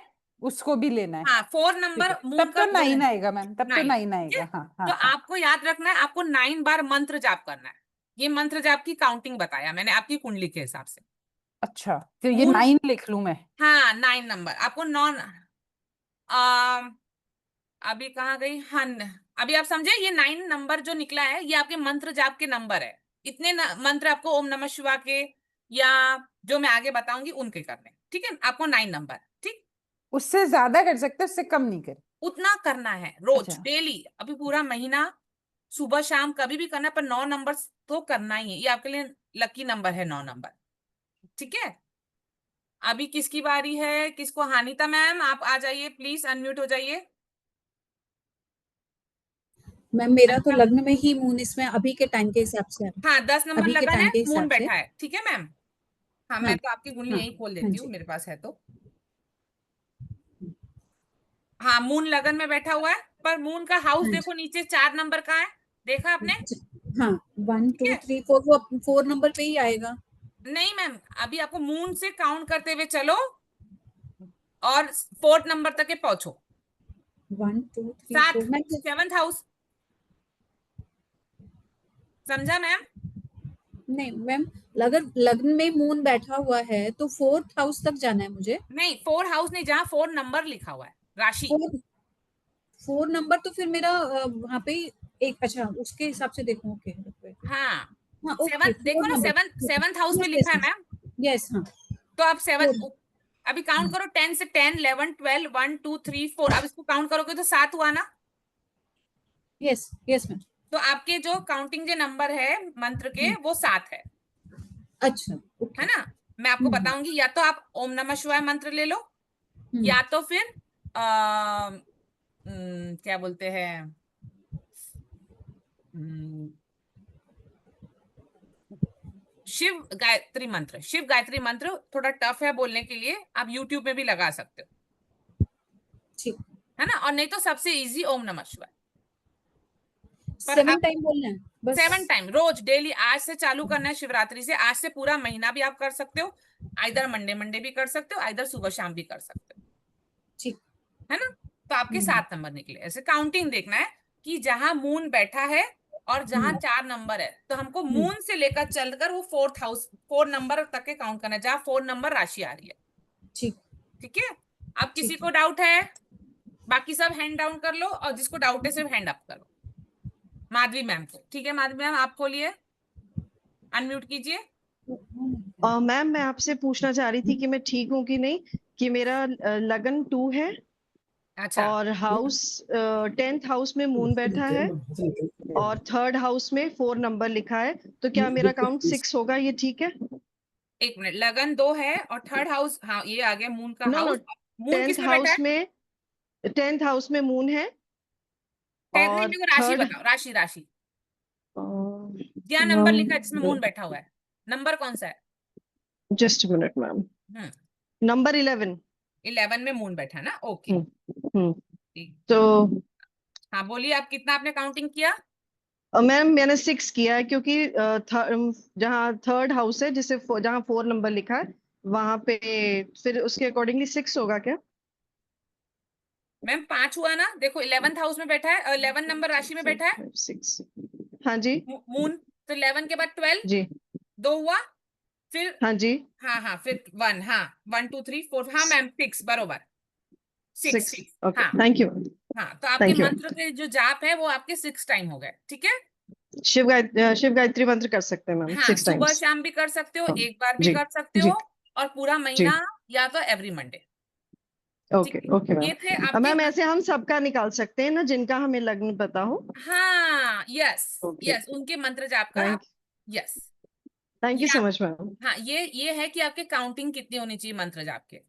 उसको भी लेना है। हाँ, 4 ठीक नंबर है, मून तब का तो घर 9 है। आएगा मैम, तब तो 9, 9 ठीक है। आएगा। हाँ हाँ तो हाँ। आपको याद रखना है, आपको 9 बार मंत्र जाप करना है। ये मंत्र जाप की काउंटिंग बताया मैंने आपकी कुंडली के हिसाब से। अच्छा, तो ये मून, 9 लिख लूं मैं? हाँ 9 नंबर आपको 9। अभी कहाँ गई? हाँ अभी आप समझे, ये 9 नंबर जो निकला है ये आपके मंत्र जाप के नंबर है। इतने मंत्र आपको ओम नमः शिवाय के या जो मैं आगे बताऊंगी उनके करने, ठीक है? आपको 9 नंबर, ठीक, उससे ज्यादा कर सकते, उससे कम नहीं कर? उतना करना है रोज अच्छा, डेली। अभी पूरा महीना सुबह शाम कभी भी करना है, पर 9 नंबर तो करना ही है। ये आपके लिए लकी नंबर है 9 नंबर, ठीक है। अभी किसकी बारी है? किसको? हानिता मैम आप आ जाइए प्लीज, अनम्यूट हो जाइए। मैम मेरा तो लग्न में ही मून इसमें अभी के टाइम के हिसाब से हाँ 10 नंबर अभी के लगन है, टाइम के मून हिसाब से। बैठा है, ठीक है मैम। हाँ, हाँ मैं तो आपकी कुंडली हाँ यही खोल हाँ देती हूँ, जी। मेरे पास है तो। हाँ, मून लगन में बैठा हुआ है, पर मून का हाउस हाँ जी। देखो नीचे 4 नंबर का है, देखा आपने? हाँ 1 ठीक 2 है। 3 4 वो 4 नंबर पे ही आएगा। नहीं मैम, अभी आपको मून से काउंट करते हुए चलो और 4th नंबर तक के पहुंचो। 1 2 3 सात, 4 मैम। 7th हाउस, समझा मैम? नहीं मैम, अगर लग्न में मून बैठा हुआ है तो 4th हाउस तक जाना है मुझे। नहीं, 4 हाउस नहीं, जहाँ 4 नंबर लिखा हुआ है, राशि। 4 नंबर तो फिर मेरा वहां पे एक, अच्छा उसके हिसाब से देखो। ओके हाँ, हाँ, ओके सेवन, देखो 4 ना, नंबर। 7th हाउस में यस लिखा यस है यस मैम। यस, हाँ तो आप 7, 4। अभी काउंट करो 10 से, 10 11 12 1 2 3 4, अब इसको काउंट करोगे तो 7 हुआ ना। Yes yes ma'am. तो आपके जो काउंटिंग जो नंबर है मंत्र के, वो 7 है अच्छा ओके। है ना? मैं आपको बताऊंगी, या तो आप ओम नमः शिवाय मंत्र ले लो, या तो फिर क्या बोलते हैं, हम्म, शिव गायत्री मंत्र। शिव गायत्री मंत्र थोड़ा टफ है बोलने के लिए, आप यूट्यूब में भी लगा सकते हो, ठीक। है ना? और नहीं तो सबसे इजी ओम नमः शिवाय। पर 7 आप टाइम बोलना है बस। 7 टाइम रोज डेली, आज से चालू करना है शिवरात्रि से, आज से पूरा महीना भी आप कर सकते हो, आइदर मंडे मंडे भी कर सकते हो, आइदर सुबह शाम भी कर सकते हो, ठीक। है ना? तो आपके 7 नंबर निकले। ऐसे काउंटिंग देखना है कि जहां मून बैठा है और जहां 4 नंबर है, तो हमको मून से लेकर चलकर वो 4th हाउस, 4 नंबर तक के काउंट करना है, जहां 4 नंबर राशि आ रही है। ठीक। ठीक है? अब किसी ठीक को डाउट है, बाकी सब हैंड डाउन कर लो, और जिसको डाउट है सिर्फ हैंड अप करो। माधवी मैम को, ठीक है माधवी मैम, आप खोलिए, अनम्यूट कीजिए। मैम मैं आपसे पूछना चाह रही थी कि मैं ठीक हूँ कि नहीं, कि मेरा लगन 2 है अच्छा, और हाउस 10th हाउस में मून बैठा है और 3rd हाउस में 4 नंबर लिखा है, तो क्या मेरा काउंट 6 होगा, ये ठीक है? एक मिनट, लगन 2 है और 3rd हाउस, हाँ ये आ गया मून का नो नो, हाउस। मून किस 10th में बैठा है? हाउस में 10th हाउस में मून है 10th नहीं, और मेरे को राशि 3rd बताओ, राशि राशि, क्या नंबर लिखा है जिसमें मून बैठा हुआ है, नंबर कौन सा है? जस्ट मिनट मैम, हम्म, नंबर 11। 11 में मून बैठा है ना, ओके। हम्म, ठीक, तो हाँ बोलिए, आप कितना आपने काउंटिंग किया? मैम मैंने 6 किया है, क्योंकि जहाँ 3rd हाउस है, जिसे जहाँ 4 नंबर लिखा है वहां पे, फिर उसके अकॉर्डिंगली 6 होगा क्या? मैम 5 हुआ ना, देखो 11th हाउस में बैठा है, 11 नंबर राशि में बैठा है 6। हाँ जी। मून, तो 11 के बाद 12, जी। 2 हुआ, फिर हाँ जी। हाँ हाँ, फिर 1, हाँ 1 2 3 4, हाँ मैम 6 बरोबर, 6 6। 6, ओके, हाँ थैंक यू। हाँ। तो आपके थैंक यू। मंत्र के जो जाप है वो आपके 6 टाइम हो गए, ठीक है? शिव गायत्री मंत्र कर सकते हैं मैम हाँ, 6 सुबह टाइम्स? शाम भी कर सकते हो, हाँ एक बार भी जी। कर सकते हो, जी। और पूरा जी। महीना, या तो एवरी मंडे। ठीक ओके है, ओके मैम। ये थे आपके मैम ऐसे हम सबका निकाल सकते हैं ना, जिनका हमें लग्न पता हो? हाँ, यस ओके, यस, उनके मंत्र जाप का आप, थैंक यस। थैंक ये यू सो आप, मच मैम। हाँ ये है कि आपके काउंटिंग कितनी होनी चाहिए मंत्र जाप के।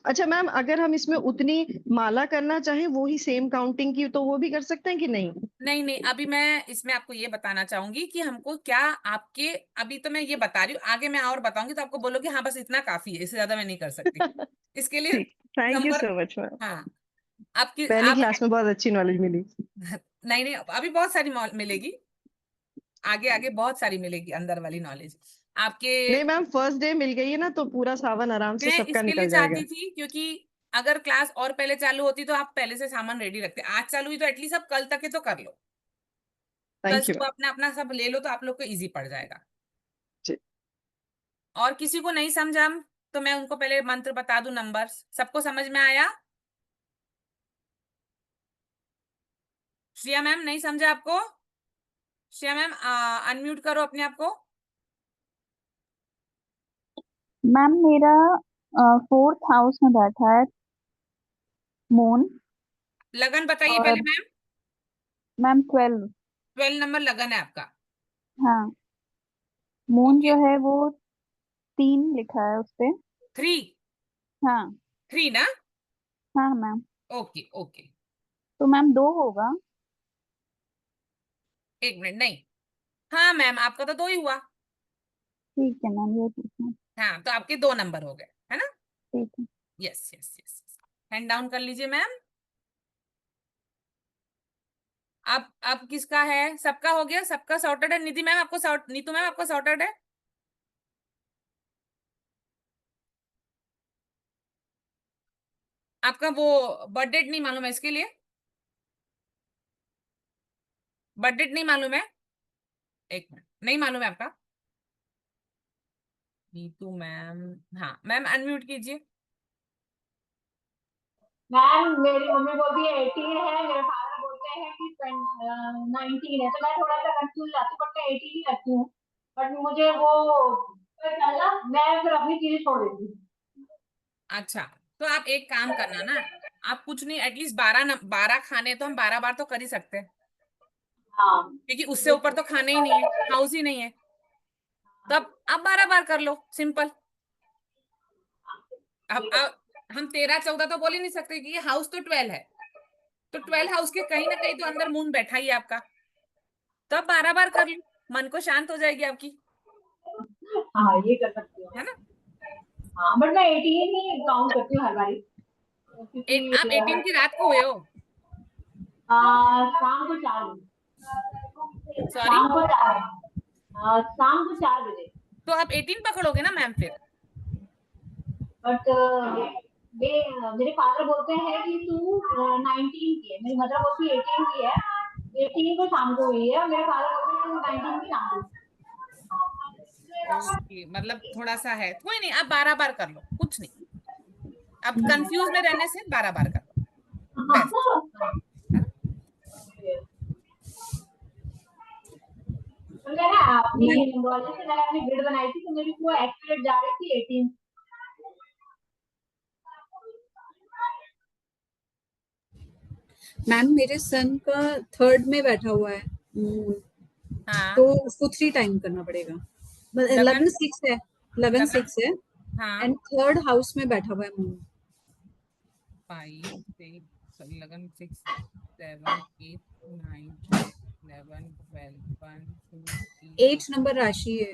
अच्छा मैम, अगर हम इसमें उतनी माला करना चाहें, वो ही सेम काउंटिंग की, तो वो भी कर सकते हैं कि नहीं? नहीं नहीं, अभी मैं इसमें आपको ये बताना चाहूंगी कि हमको क्या आपके, अभी तो मैं ये बता रही हूँ, आगे मैं और बताऊंगी तो आपको बोलोगे हाँ बस इतना काफी है, इससे ज्यादा मैं नहीं कर सकती। इसके लिए ठीक, thank you number, so much ma'am. हाँ आपकी, पहली आप क्लास में बहुत अच्छी नॉलेज मिली। नहीं नहीं, अभी बहुत सारी मिलेगी, आगे आगे बहुत सारी मिलेगी अंदर वाली नॉलेज आपके। नहीं मैम, फर्स्ट डे मिल गई है ना, तो पूरा सावन आराम से मैं सबका इसके लिए निकल जाएगा। चाहती थी, क्योंकि अगर क्लास और पहले चालू होती तो आप पहले से सामान रेडी रखते, आज चालू हुई तो एटलीस्ट आप कल तक के तो कर लो, कल थैंक यू सुबह मैम। अपना अपना सब ले लो तो आप लोग को इजी पड़ जाएगा। जी। और किसी को नहीं समझा तो मैं उनको पहले मंत्र बता दूं, नंबर सबको समझ में आया? श्रिया मैम नहीं समझा आपको? श्रिया मैम अनम्यूट करो अपने आप को। मैम मेरा 4th हाउस में बैठा है मून। लगन बताइए और पहले मैम। मैम 12। 12 नंबर लगन है आपका, हाँ, मून ओके। जो है वो 3 लिखा है उस पे। 3, हाँ 3 ना, हाँ मैम, ओके ओके। तो मैम 2 होगा। एक मिनट, नहीं, हाँ मैम आपका तो 2 ही हुआ, ठीक है मैम, ये पूछना। हाँ तो आपके 2 नंबर हो गए, है ना? ठीक है। Yes yes yes, hand down कर लीजिए मैम। अब किसका है? सबका हो गया, सबका सॉर्टेड है। निधि मैम आपको सॉर्ट, नीतू मैम आपको सॉर्टेड है? आपका वो बर्थ डेट नहीं मालूम है इसके लिए? बर्थ डेट नहीं मालूम है? एक मिनट, नहीं मालूम है आपका? नीतू मैम, हाँ मैम अनम्यूट कीजिए। मैम मेरी मम्मी बोलती है 18 है, मेरे फादर बोलते हैं कि 19 है, तो मैं थोड़ा सा कंफ्यूज जाती हूँ, बट मैं 18 ही रखती हूँ। बट मुझे वो मैं फिर अपनी चीजें छोड़ देती हूँ। अच्छा, तो आप एक काम करना ना, आप कुछ नहीं, एटलीस्ट 12 खाने तो हम 12 बार तो कर ही सकते हैं, हाँ क्योंकि उससे ऊपर तो खाने ही नहीं है, हाउस ही नहीं है। तब आप 12 बार कर लो, सिंपल। अब हम 13-14 तो बोल ही नहीं सकते, कि ये हाउस तो 12 है, तो 12 हाउस के कहीं ना कहीं तो अंदर मून बैठा ही है आपका। तब 12 बार कर लो, मन को शांत हो जाएगी आपकी, हाँ ये कर सकती हूँ। है ना? हाँ बट मैं 18 ही काउंट करती हूँ हर बारी, क्योंकि आप 18 की रात को हुए हो? शाम को 4 बजे। सॉरी, शाम को 4 शाम को 4 बजे। तो आप 18 पकड़ोगे ना मैम फिर? बट मेरे फादर बोलते हैं कि तू 19 की है, मेरी मदर बोलती है 18 की है, 18 को शाम को हुई है, मेरे फादर बोलते हैं तू 19 की शाम को हुई है। ओके, मतलब थोड़ा सा है, कोई नहीं, आप 12 बार कर लो, कुछ नहीं। अब कंफ्यूज में रहने से 12 बार कर लो, बेस्ट, है ना? तो मैं ना अपनी न्यूमरोलॉजी से मैंने अपनी ग्रिड बनाई थी, तो मेरी वो एक्यूरेट जा रही थी 18। मैम मेरे सन का 3rd में बैठा हुआ है मून, हाँ, तो उसको 3 टाइम करना पड़ेगा। लगन, लगन 6 है, लगन लगन, 6 है, हाँ, एंड 3rd हाउस में बैठा हुआ है मून। 5 6 11 6 7 8 9 11 12 1 2 3 8 नंबर राशि है।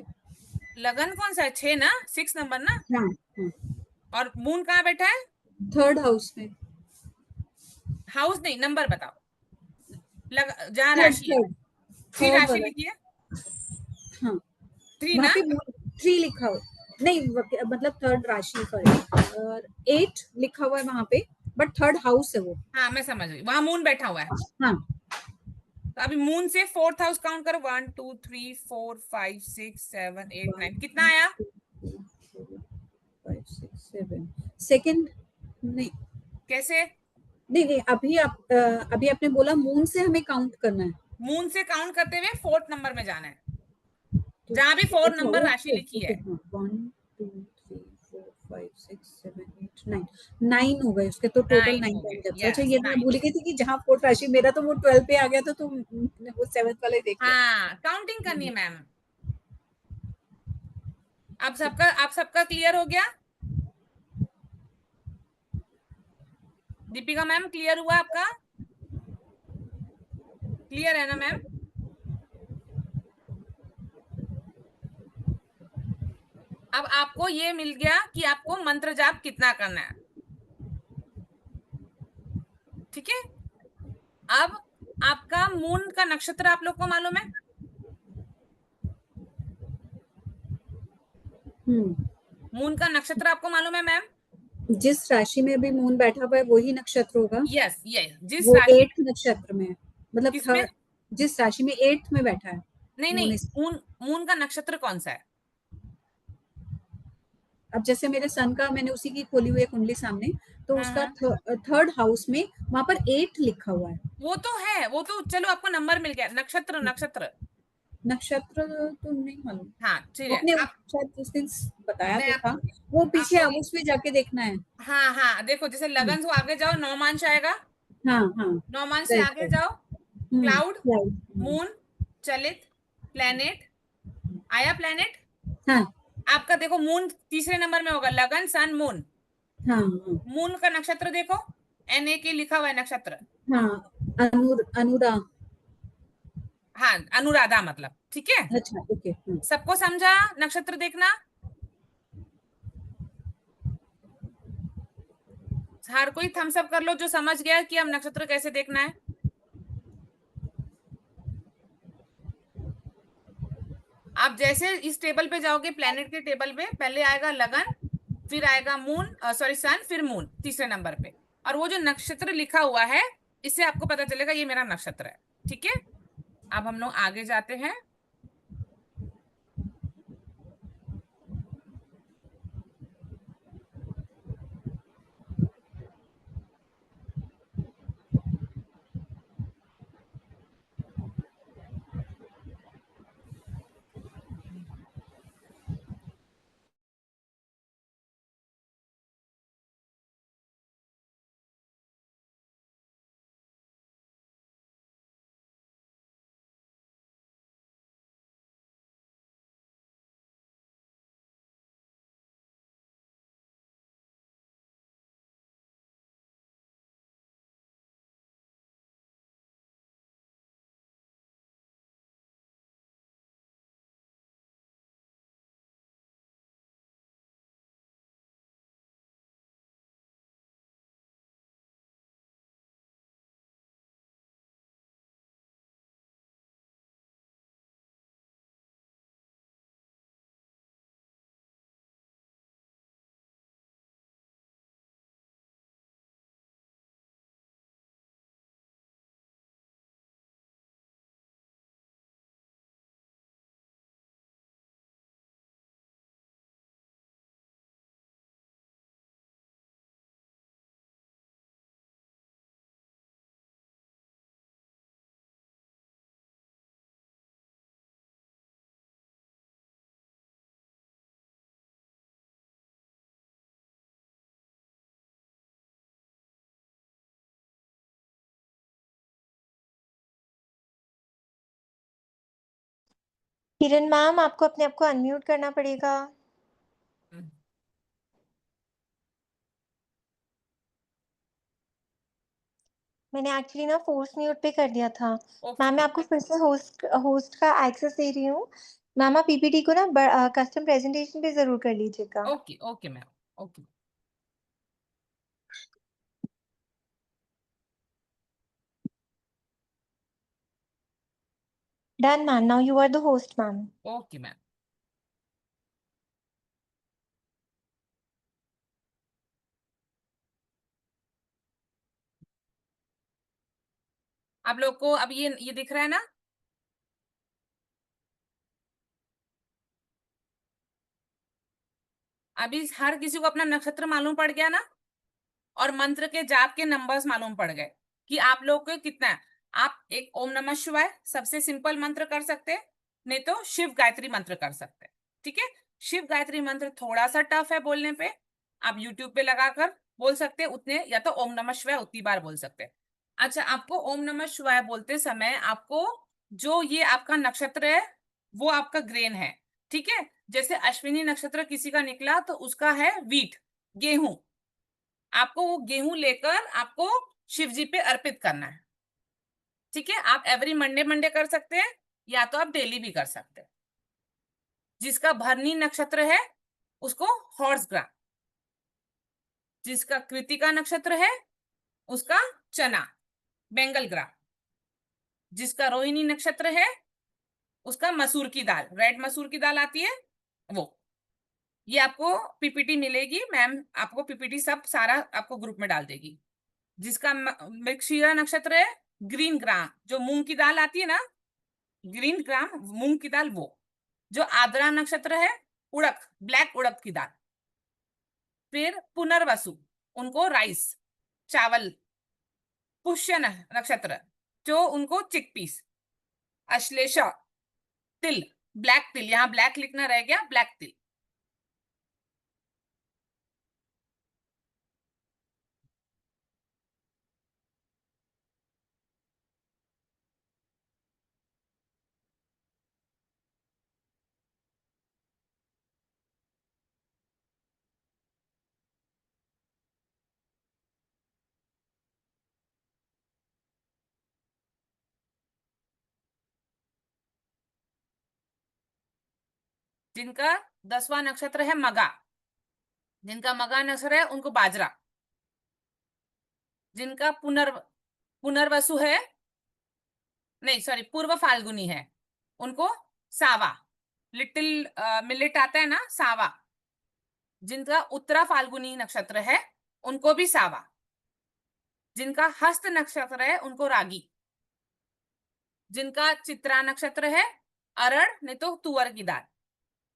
लगन कौन सा है? 6 ना, 6 नंबर ना। हाँ हाँ, और मून कहाँ बैठा है? 3rd हाउस में। हाउस नहीं, नंबर बताओ, जहाँ थर्ड राशि है, 3 थर्ड राशि वाला, लिखी है, हाँ 3 वहां ना। पे 3 लिखा हो, नहीं मतलब 3rd राशि पर और 8 लिखा हुआ है वहां पे, बट 3rd हाउस है वो। हाँ मैं समझ गई, वहां मून बैठा हुआ है। हाँ, तो अभी मून से 4th हाउस काउंट करो, 1 2 3 4 5 6 7 8 9, कितना आया? 5 6 7 सेकंड, नहीं कैसे? नहीं नहीं, अभी आपने बोला मून से हमें काउंट करना है, मून से काउंट करते हुए 4th नंबर में जाना है, तो जहां भी 4 अच्छा नंबर राशि ओके लिखी ओके, है। हाँ 1 2 3 4 5 6 7 8 9, 9 हो गए उसके, तो टोटल 9 9 हो टाइम गए, जब। अच्छा यस ये मैं 9। भूल गई थी कि जहाँ 4th राशि मेरा, तो वो 12 पे आ गया था, तो वो 7th वाला ही देख लिया। हाँ, काउंटिंग करनी है मैम। आप सबका क्लियर हो गया? दीपिका मैम क्लियर हुआ आपका? क्लियर है ना मैम? अब आपको ये मिल गया कि आपको मंत्र जाप कितना करना है, ठीक है? अब आपका मून का नक्षत्र आप लोग को मालूम है? मून का नक्षत्र आपको मालूम है मैम? जिस राशि में अभी मून बैठा हुआ है वही नक्षत्र होगा। यस, ये जिस वो राशि 8th नक्षत्र में है, मतलब किसमें? जिस राशि में 8th में बैठा है नहीं मून नहीं, मून मून का नक्षत्र कौन सा है? अब जैसे मेरे सन का, मैंने उसी की खोली हुई है कुंडली सामने, तो हाँ उसका हाँ, 3rd हाउस में वहां पर 8 लिखा हुआ है। वो तो है, वो तो चलो आपको नंबर मिल गया, नक्षत्र नक्षत्र। नक्षत्र तो नहीं मालूम, हाँ ठीक है, आपने आप, शायद उस दिन बताया मैं तो था, वो पीछे आपको, हाउस में जाके देखना है। हाँ हाँ, देखो जैसे लगन से आगे जाओ, नौमांश आएगा, हाँ हाँ, नौमांश से राइट आगे राइट, जाओ, क्लाउड, राइट, मून, चलित, प्लेनेट, आया प्लेनेट। हाँ आपका देखो मून तीसरे नंबर में होगा, लगन सन मून। हाँ हाँ मून का नक्षत्र देखो, NA के लिखा हुआ है नक्षत्र। हाँ, अनुरा, हाँ, अनुराधा मतलब, ठीक है? अच्छा ओके, सबको समझा नक्षत्र देखना? हर कोई थम्स अप कर लो जो समझ गया कि हम नक्षत्र कैसे देखना है। आप जैसे इस टेबल पे जाओगे, प्लेनेट के टेबल पे, पहले आएगा लगन, फिर आएगा मून, सॉरी सन, फिर मून तीसरे नंबर पे। और वो जो नक्षत्र लिखा हुआ है इससे आपको पता चलेगा ये मेरा नक्षत्र है। ठीक है, अब हम लोग आगे जाते हैं। किरण मैम, आपको अपने आप को अनम्यूट करना पड़ेगा। मैंने एक्चुअली ना फोर्स म्यूट पे कर दिया था। मैम, मैं आपको फिर से होस्ट होस्ट का एक्सेस दे रही हूँ। मैम, आप पीपीटी को ना कस्टम प्रेजेंटेशन पे जरूर कर लीजिएगा। Okay okay ma'am, okay. Done ma'am, now you are the host ma'am. Okay ma'am. आप लोग को अब ये दिख रहा है ना? अभी हर किसी को अपना नक्षत्र मालूम पड़ गया ना, और मंत्र के जाप के नंबर्स मालूम पड़ गए कि आप लोग को कितना है। आप एक ओम नमः शिवाय सबसे सिंपल मंत्र कर सकते हैं, नहीं तो शिव गायत्री मंत्र कर सकते हैं। ठीक है, शिव गायत्री मंत्र थोड़ा सा टफ है बोलने पे, आप यूट्यूब पे लगाकर बोल सकते हैं उतने, या तो ओम नमः शिवाय उतनी बार बोल सकते हैं। अच्छा, आपको ओम नमः शिवाय बोलते समय आपको जो ये आपका नक्षत्र है वो आपका ग्रेन है। ठीक है, जैसे अश्विनी नक्षत्र किसी का निकला तो उसका है वीट, गेहूं। आपको वो गेहूं लेकर आपको शिव जी पे अर्पित करना है। ठीक है, आप एवरी मंडे मंडे कर सकते हैं, या तो आप डेली भी कर सकते हैं। जिसका भरनी नक्षत्र है उसको हॉर्स ग्राम, जिसका कृतिका नक्षत्र है उसका चना बेंगल ग्राम, जिसका रोहिणी नक्षत्र है उसका मसूर की दाल, रेड मसूर की दाल आती है वो। ये आपको पीपीटी मिलेगी, मैम आपको पीपीटी सब सारा आपको ग्रुप में डाल देगी। जिसका मृगशिरा नक्षत्र है ग्रीन ग्राम, जो मूंग की दाल आती है ना, ग्रीन ग्राम मूंग की दाल वो। जो आद्रा नक्षत्र है उड़द, ब्लैक उड़द की दाल। फिर पुनर्वसु, उनको राइस चावल। पुष्य नक्षत्र जो उनको चिकपीस। अश्लेषा तिल, ब्लैक तिल, यहाँ ब्लैक लिखना रह गया, ब्लैक तिल। जिनका 10वां नक्षत्र है मगा, जिनका मगा नक्षत्र है उनको बाजरा। जिनका पुनर्वसु है, नहीं सॉरी पूर्व फाल्गुनी है, उनको सावा, लिटिल मिलेट आता है ना सावा। जिनका उत्तरा फाल्गुनी नक्षत्र है उनको भी सावा। जिनका हस्त नक्षत्र है उनको रागी, जिनका चित्रा नक्षत्र है अरड़ नहीं तो तुअर की दाल,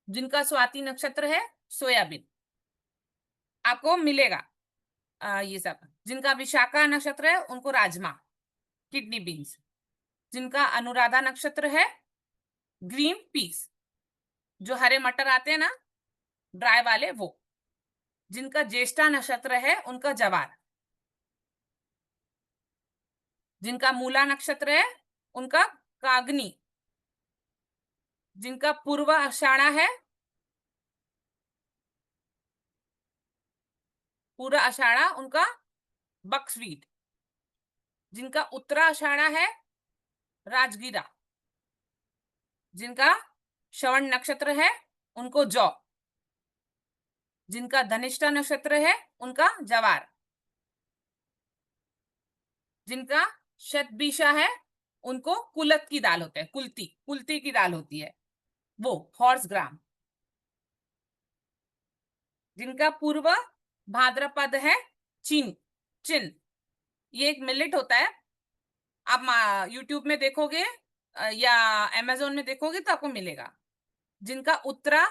जिनका स्वाति नक्षत्र है सोयाबीन, आपको मिलेगा ये सब। जिनका विशाखा नक्षत्र है उनको राजमा, किडनी बीन्स, जिनका अनुराधा नक्षत्र है ग्रीन पीस, जो हरे मटर आते हैं ना ड्राई वाले वो, जिनका ज्येष्ठा नक्षत्र है उनका जवार, जिनका मूला नक्षत्र है उनका कागनी, जिनका पूर्व आषाढ़ा है पूरा आषाढ़ा उनका बकस्वीट, जिनका उत्तरा आषाढ़ा है राजगीरा, जिनका श्रवण नक्षत्र है उनको जौ, जिनका धनिष्ठा नक्षत्र है उनका जवार, जिनका शतभिषा है उनको कुलत की दाल होता है, कुलती कुलती की दाल होती है वो हॉर्स ग्राम, जिनका पूर्व भाद्रपद है चिन चिन, ये एक मिलेट होता है, आप यूट्यूब में देखोगे या अमेजोन में देखोगे तो आपको मिलेगा। जिनका उत्तरा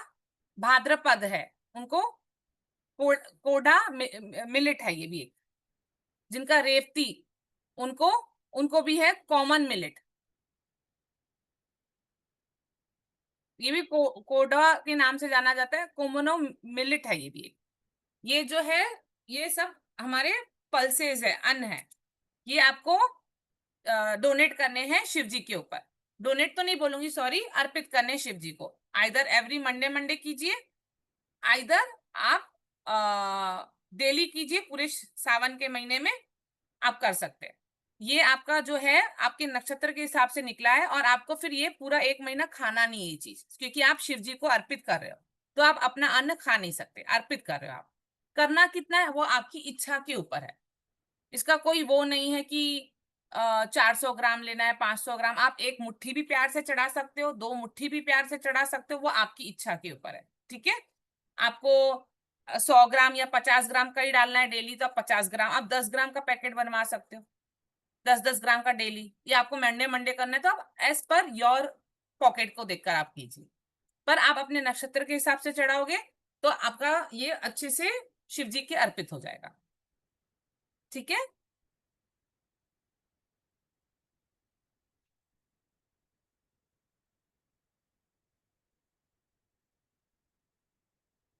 भाद्रपद है उनको कोढ़ा मिलेट है ये भी एक, जिनका रेवती उनको उनको भी है कॉमन मिलेट, ये भी कोढ़ा के नाम से जाना जाता है, कोमोनो मिलेट है ये भी एक। ये जो है ये सब हमारे पल्सेस है, अन्न है, ये आपको डोनेट करने हैं शिव जी के ऊपर, डोनेट तो नहीं बोलूंगी सॉरी, अर्पित करने शिव जी को, आइदर एवरी मंडे मंडे कीजिए, आइदर आप डेली कीजिए, पूरे सावन के महीने में आप कर सकते हैं। ये आपका जो है आपके नक्षत्र के हिसाब से निकला है, और आपको फिर ये पूरा 1 महीना खाना नहीं है ये चीज, क्योंकि आप शिव जी को अर्पित कर रहे हो, तो आप अपना अन्न खा नहीं सकते, अर्पित कर रहे हो आप। करना कितना है वो आपकी इच्छा के ऊपर है, इसका कोई वो नहीं है कि 400 ग्राम लेना है, 500 ग्राम, आप एक मुट्ठी भी प्यार से चढ़ा सकते हो, 2 मुट्ठी भी प्यार से चढ़ा सकते हो, वो आपकी इच्छा के ऊपर है, ठीक है। आपको 100 ग्राम या 50 ग्राम का ही डालना है डेली, तो आप 50 ग्राम, आप 10 ग्राम का पैकेट बनवा सकते हो, 10-10 ग्राम का डेली, या आपको मंडे मंडे करना है तो आप एज पर योर पॉकेट को देखकर आप कीजिए, पर आप अपने नक्षत्र के हिसाब से चढ़ाओगे तो आपका ये अच्छे से शिव जी के अर्पित हो जाएगा, ठीक है।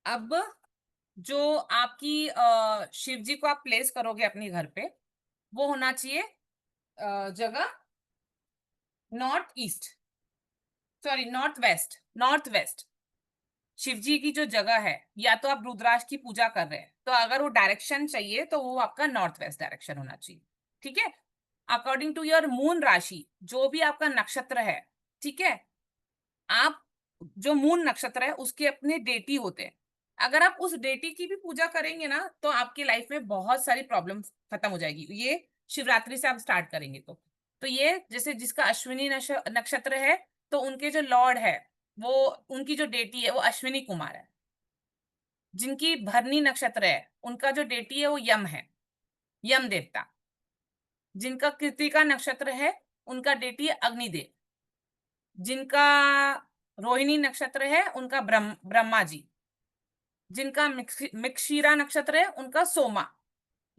अब जो आपकी शिव जी को आप प्लेस करोगे अपने घर पे, वो होना चाहिए जगह north east, sorry north west. Shiv ji की जो जगह है, या तो आप रुद्राक्ष की पूजा कर रहे हैं तो अगर वो डायरेक्शन चाहिए तो वो आपका नॉर्थ वेस्ट डायरेक्शन होना चाहिए, ठीक है। अकॉर्डिंग टू योर मून राशि, जो भी आपका नक्षत्र है, ठीक है, आप जो मून नक्षत्र है उसके अपने डेटी होते हैं, अगर आप उस डेटी की भी पूजा करेंगे ना तो आपकी लाइफ में बहुत सारी प्रॉब्लम खत्म हो जाएगी, ये शिवरात्रि से आप स्टार्ट करेंगे तो ये जैसे जिसका अश्विनी नक्षत्र है तो उनके जो लॉर्ड है वो, उनकी जो डेटी है वो अश्विनी कुमार है, जिनकी भरनी नक्षत्र है उनका जो डेटी है वो यम है, यम देवता, जिनका कृतिका नक्षत्र है उनका डेटी है अग्निदेव, जिनका रोहिणी नक्षत्र है उनका ब्रह्मा जी, जिनका मिक्षीरा नक्षत्र है उनका सोमा।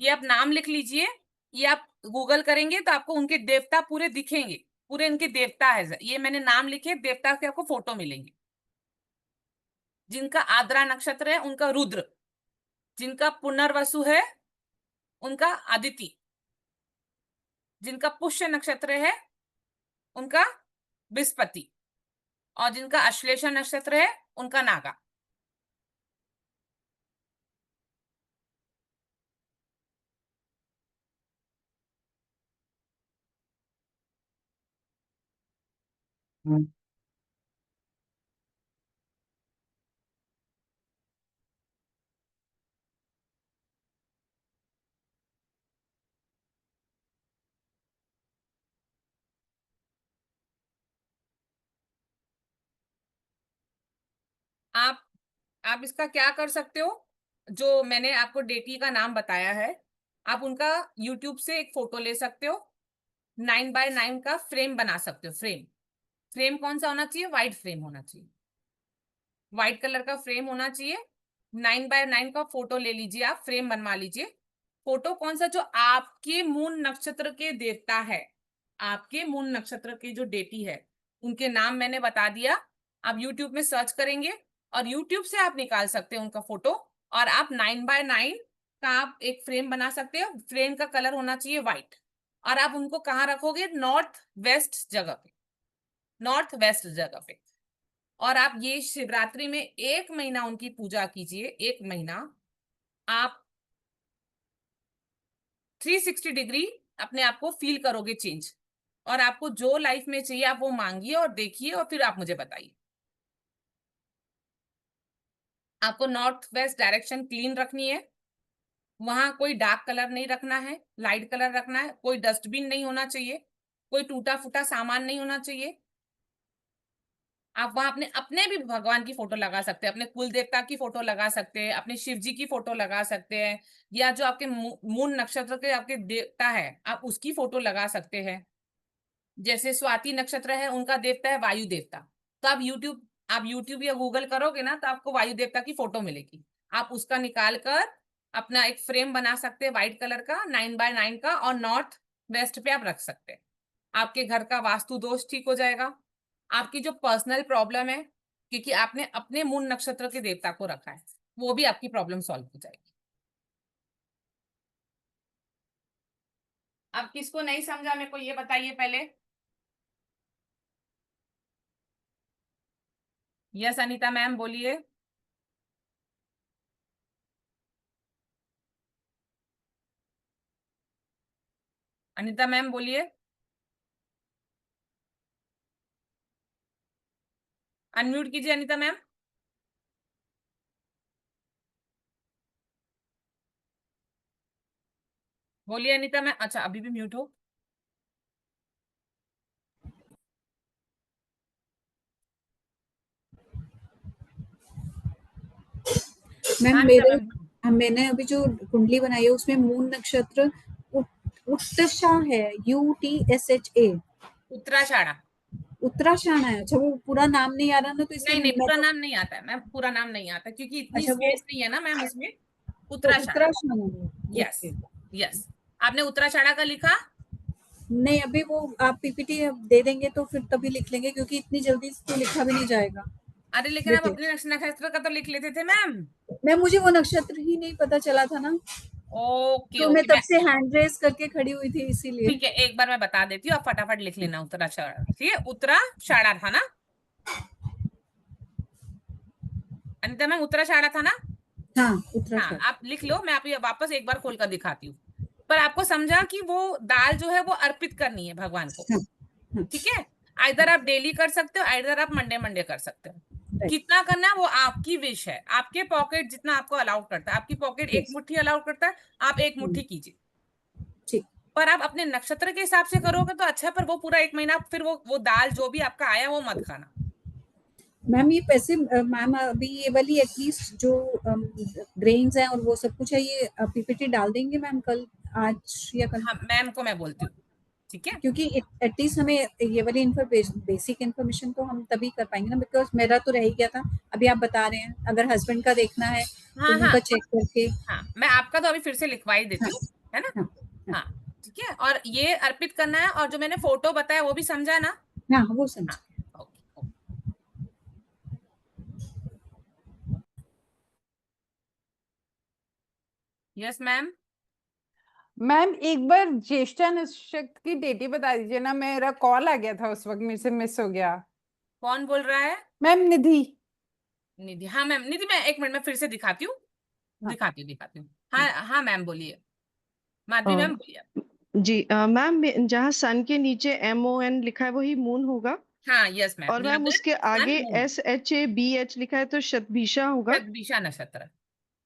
ये आप नाम लिख लीजिए, ये आप गूगल करेंगे तो आपको उनके देवता पूरे दिखेंगे, पूरे इनके देवता है, ये मैंने नाम लिखे, देवता के आपको फोटो मिलेंगे। जिनका आद्रा नक्षत्र है उनका रुद्र, जिनका पुनर्वसु है उनका आदिति, जिनका पुष्य नक्षत्र है उनका बृहस्पति, और जिनका अश्लेषा नक्षत्र है उनका नागा। आप इसका क्या कर सकते हो, जो मैंने आपको डेटी का नाम बताया है आप उनका यूट्यूब से एक फोटो ले सकते हो, 9x9 का फ्रेम बना सकते हो। फ्रेम कौन सा होना चाहिए? व्हाइट फ्रेम होना चाहिए, व्हाइट कलर का फ्रेम होना चाहिए। 9x9 का फोटो ले लीजिए, आप फ्रेम बनवा लीजिए। फोटो कौन सा? जो आपके मून नक्षत्र के देवता है, आपके मून नक्षत्र के जो डेटी है, उनके नाम मैंने बता दिया। आप यूट्यूब में सर्च करेंगे और यूट्यूब से आप निकाल सकते हो उनका फोटो, और आप 9x9 का आप एक फ्रेम बना सकते हो। फ्रेम का कलर होना चाहिए व्हाइट, और आप उनको कहाँ रखोगे? नॉर्थ वेस्ट जगह पे, नॉर्थ वेस्ट जगह पे। और आप ये शिवरात्रि में 1 महीना उनकी पूजा कीजिए, 1 महीना। आप 360 डिग्री अपने आप को फील करोगे चेंज, और आपको जो लाइफ में चाहिए आप वो मांगिए और देखिए, और फिर आप मुझे बताइए। आपको नॉर्थ वेस्ट डायरेक्शन क्लीन रखनी है, वहां कोई डार्क कलर नहीं रखना है, लाइट कलर रखना है। कोई डस्टबिन नहीं होना चाहिए, कोई टूटा फूटा सामान नहीं होना चाहिए। आप वहां अपने अपने भी भगवान की फोटो लगा सकते हैं, अपने कुल देवता की फोटो लगा सकते हैं, अपने शिव जी की फोटो लगा सकते हैं, या जो आपके मून नक्षत्र के आपके देवता है आप उसकी फोटो लगा सकते हैं। जैसे स्वाति नक्षत्र है, उनका देवता है वायु देवता, तो आप यूट्यूब या गूगल करोगे ना तो आपको वायु देवता की फोटो मिलेगी। आप उसका निकाल कर अपना एक फ्रेम बना सकते हैं व्हाइट कलर का, 9x9 का, और नॉर्थ वेस्ट पे आप रख सकते हैं। आपके घर का वास्तु दोष ठीक हो जाएगा। आपकी जो पर्सनल प्रॉब्लम है, क्योंकि आपने अपने मून नक्षत्र के देवता को रखा है, वो भी आपकी प्रॉब्लम सॉल्व हो जाएगी। अब किसको नहीं समझा मेरे को ये बताइए पहले। यस अनीता मैम बोलिए। अनीता मैम बोलिए, अनम्यूट कीजिए अनीता मैम। बोलिए अनीता मैम। अच्छा, अभी भी म्यूट हो। मैम हाँ अनीता मैम। मैंने अभी जो कुंडली बनाई है उसमें मून नक्षत्र उत्तराषा है, UTSHA, उत्तराषाढ़ा। उत्तराषाढ़ा है। अच्छा, वो पूरा नाम नहीं आ रहा ना, तो इसलिए नहीं मैं पूरा तो, नाम नहीं आता है मैम, पूरा नाम नहीं आता क्योंकि इतनी अच्छा वो स्पेस नहीं है ना मैम उसमें। तो उत्तराषाढ़ा। उत्तराषाढ़ा है। Yes okay, yes. आपने उत्तराषाढ़ा का लिखा? नहीं अभी वो आप PPT दे देंगे तो फिर तभी लिख लेंगे, क्योंकि इतनी जल्दी तो लिखा भी नहीं जाएगा। अरे लेकिन आप देखिए अपने नक्षत्र का तो लिख लेते थे मैम। मैम, मुझे वो नक्षत्र ही नहीं पता चला था ना, ओके तो मैं ओके। तब मैं से हैंड रेस करके खड़ी हुई थी इसीलिए। ठीक है, एक बार मैं बता देती हूँ, आप फटाफट लिख लेना उत्तराषाढ़ा। ठीक है, उत्तराषाढ़ा था ना अनिता मैम? उत्तराषाढ़ा था ना? हाँ, हाँ, उत्तराषाढ़ा। आप लिख लो, मैं आप वापस एक बार खोल कर दिखाती हूँ। पर आपको समझा कि वो दाल जो है वो अर्पित करनी है भगवान को। हाँ, हाँ, ठीक है, आइदर आप डेली कर सकते हो, आइदर आप मंडे मंडे कर सकते हो। राइट, कितना करना है वो आपकी विश है, आपके पॉकेट जितना आपको अलाउड करता है। आपकी पॉकेट एक यस, मुट्ठी अलाउड करता है, आप एक मुट्ठी कीजिए। ठीक। पर आप अपने नक्षत्र के हिसाब से करोगे तो अच्छा है, पर वो पूरा 1 महीना फिर वो दाल जो भी आपका आया वो मत खाना। मैम ये पैसे, मैम अभी ये वाली एटलीस्ट जो ग्रेन्स हैं और वो सब कुछ है, ये PPT डाल देंगे मैम कल, आज या कल, हाँ मैम को मैं बोलती हूँ। ठीक है, क्योंकि एटलीस्ट हमें ये वाली बेसिक इन्फॉर्मेशन तो हम तभी कर पाएंगे ना, बिकॉज मेरा तो रह ही गया था। अभी आप बता रहे हैं, अगर हस्बैंड का देखना है तो हाँ हाँ उनका चेक करके, हाँ, मैं आपका तो अभी फिर से लिखवा ही देती हाँ हूँ, है ना? हाँ हाँ हाँ ठीक है, और ये अर्पित करना है, और जो मैंने फोटो बताया वो भी समझा ना? हाँ, वो समझ। हाँ okay okay. Yes ma'am. Ma'am एक बार ज्येष्ठा नक्षत्र की डेटी बता दीजिए ना, मेरा कॉल आ गया था उस वक्त, मेरे से मिस हो गया। कौन बोल रहा है? मैम निधि। निधि? हाँ मैम, निधि मैं 1 मिनट में फिर से दिखाती हूँ, हाँ, दिखाती हूँ। हाँ हाँ मैम बोलिए, माधवी अ, मैम बोलिए। जी मैम, जहाँ सन के नीचे MON लिखा है वही मून होगा, हाँ यस मैम, और मैम लगन उसके सन आगे मून, SHABH लिखा है तो शतभिषा होगा। शतभिषा नक्षत्र।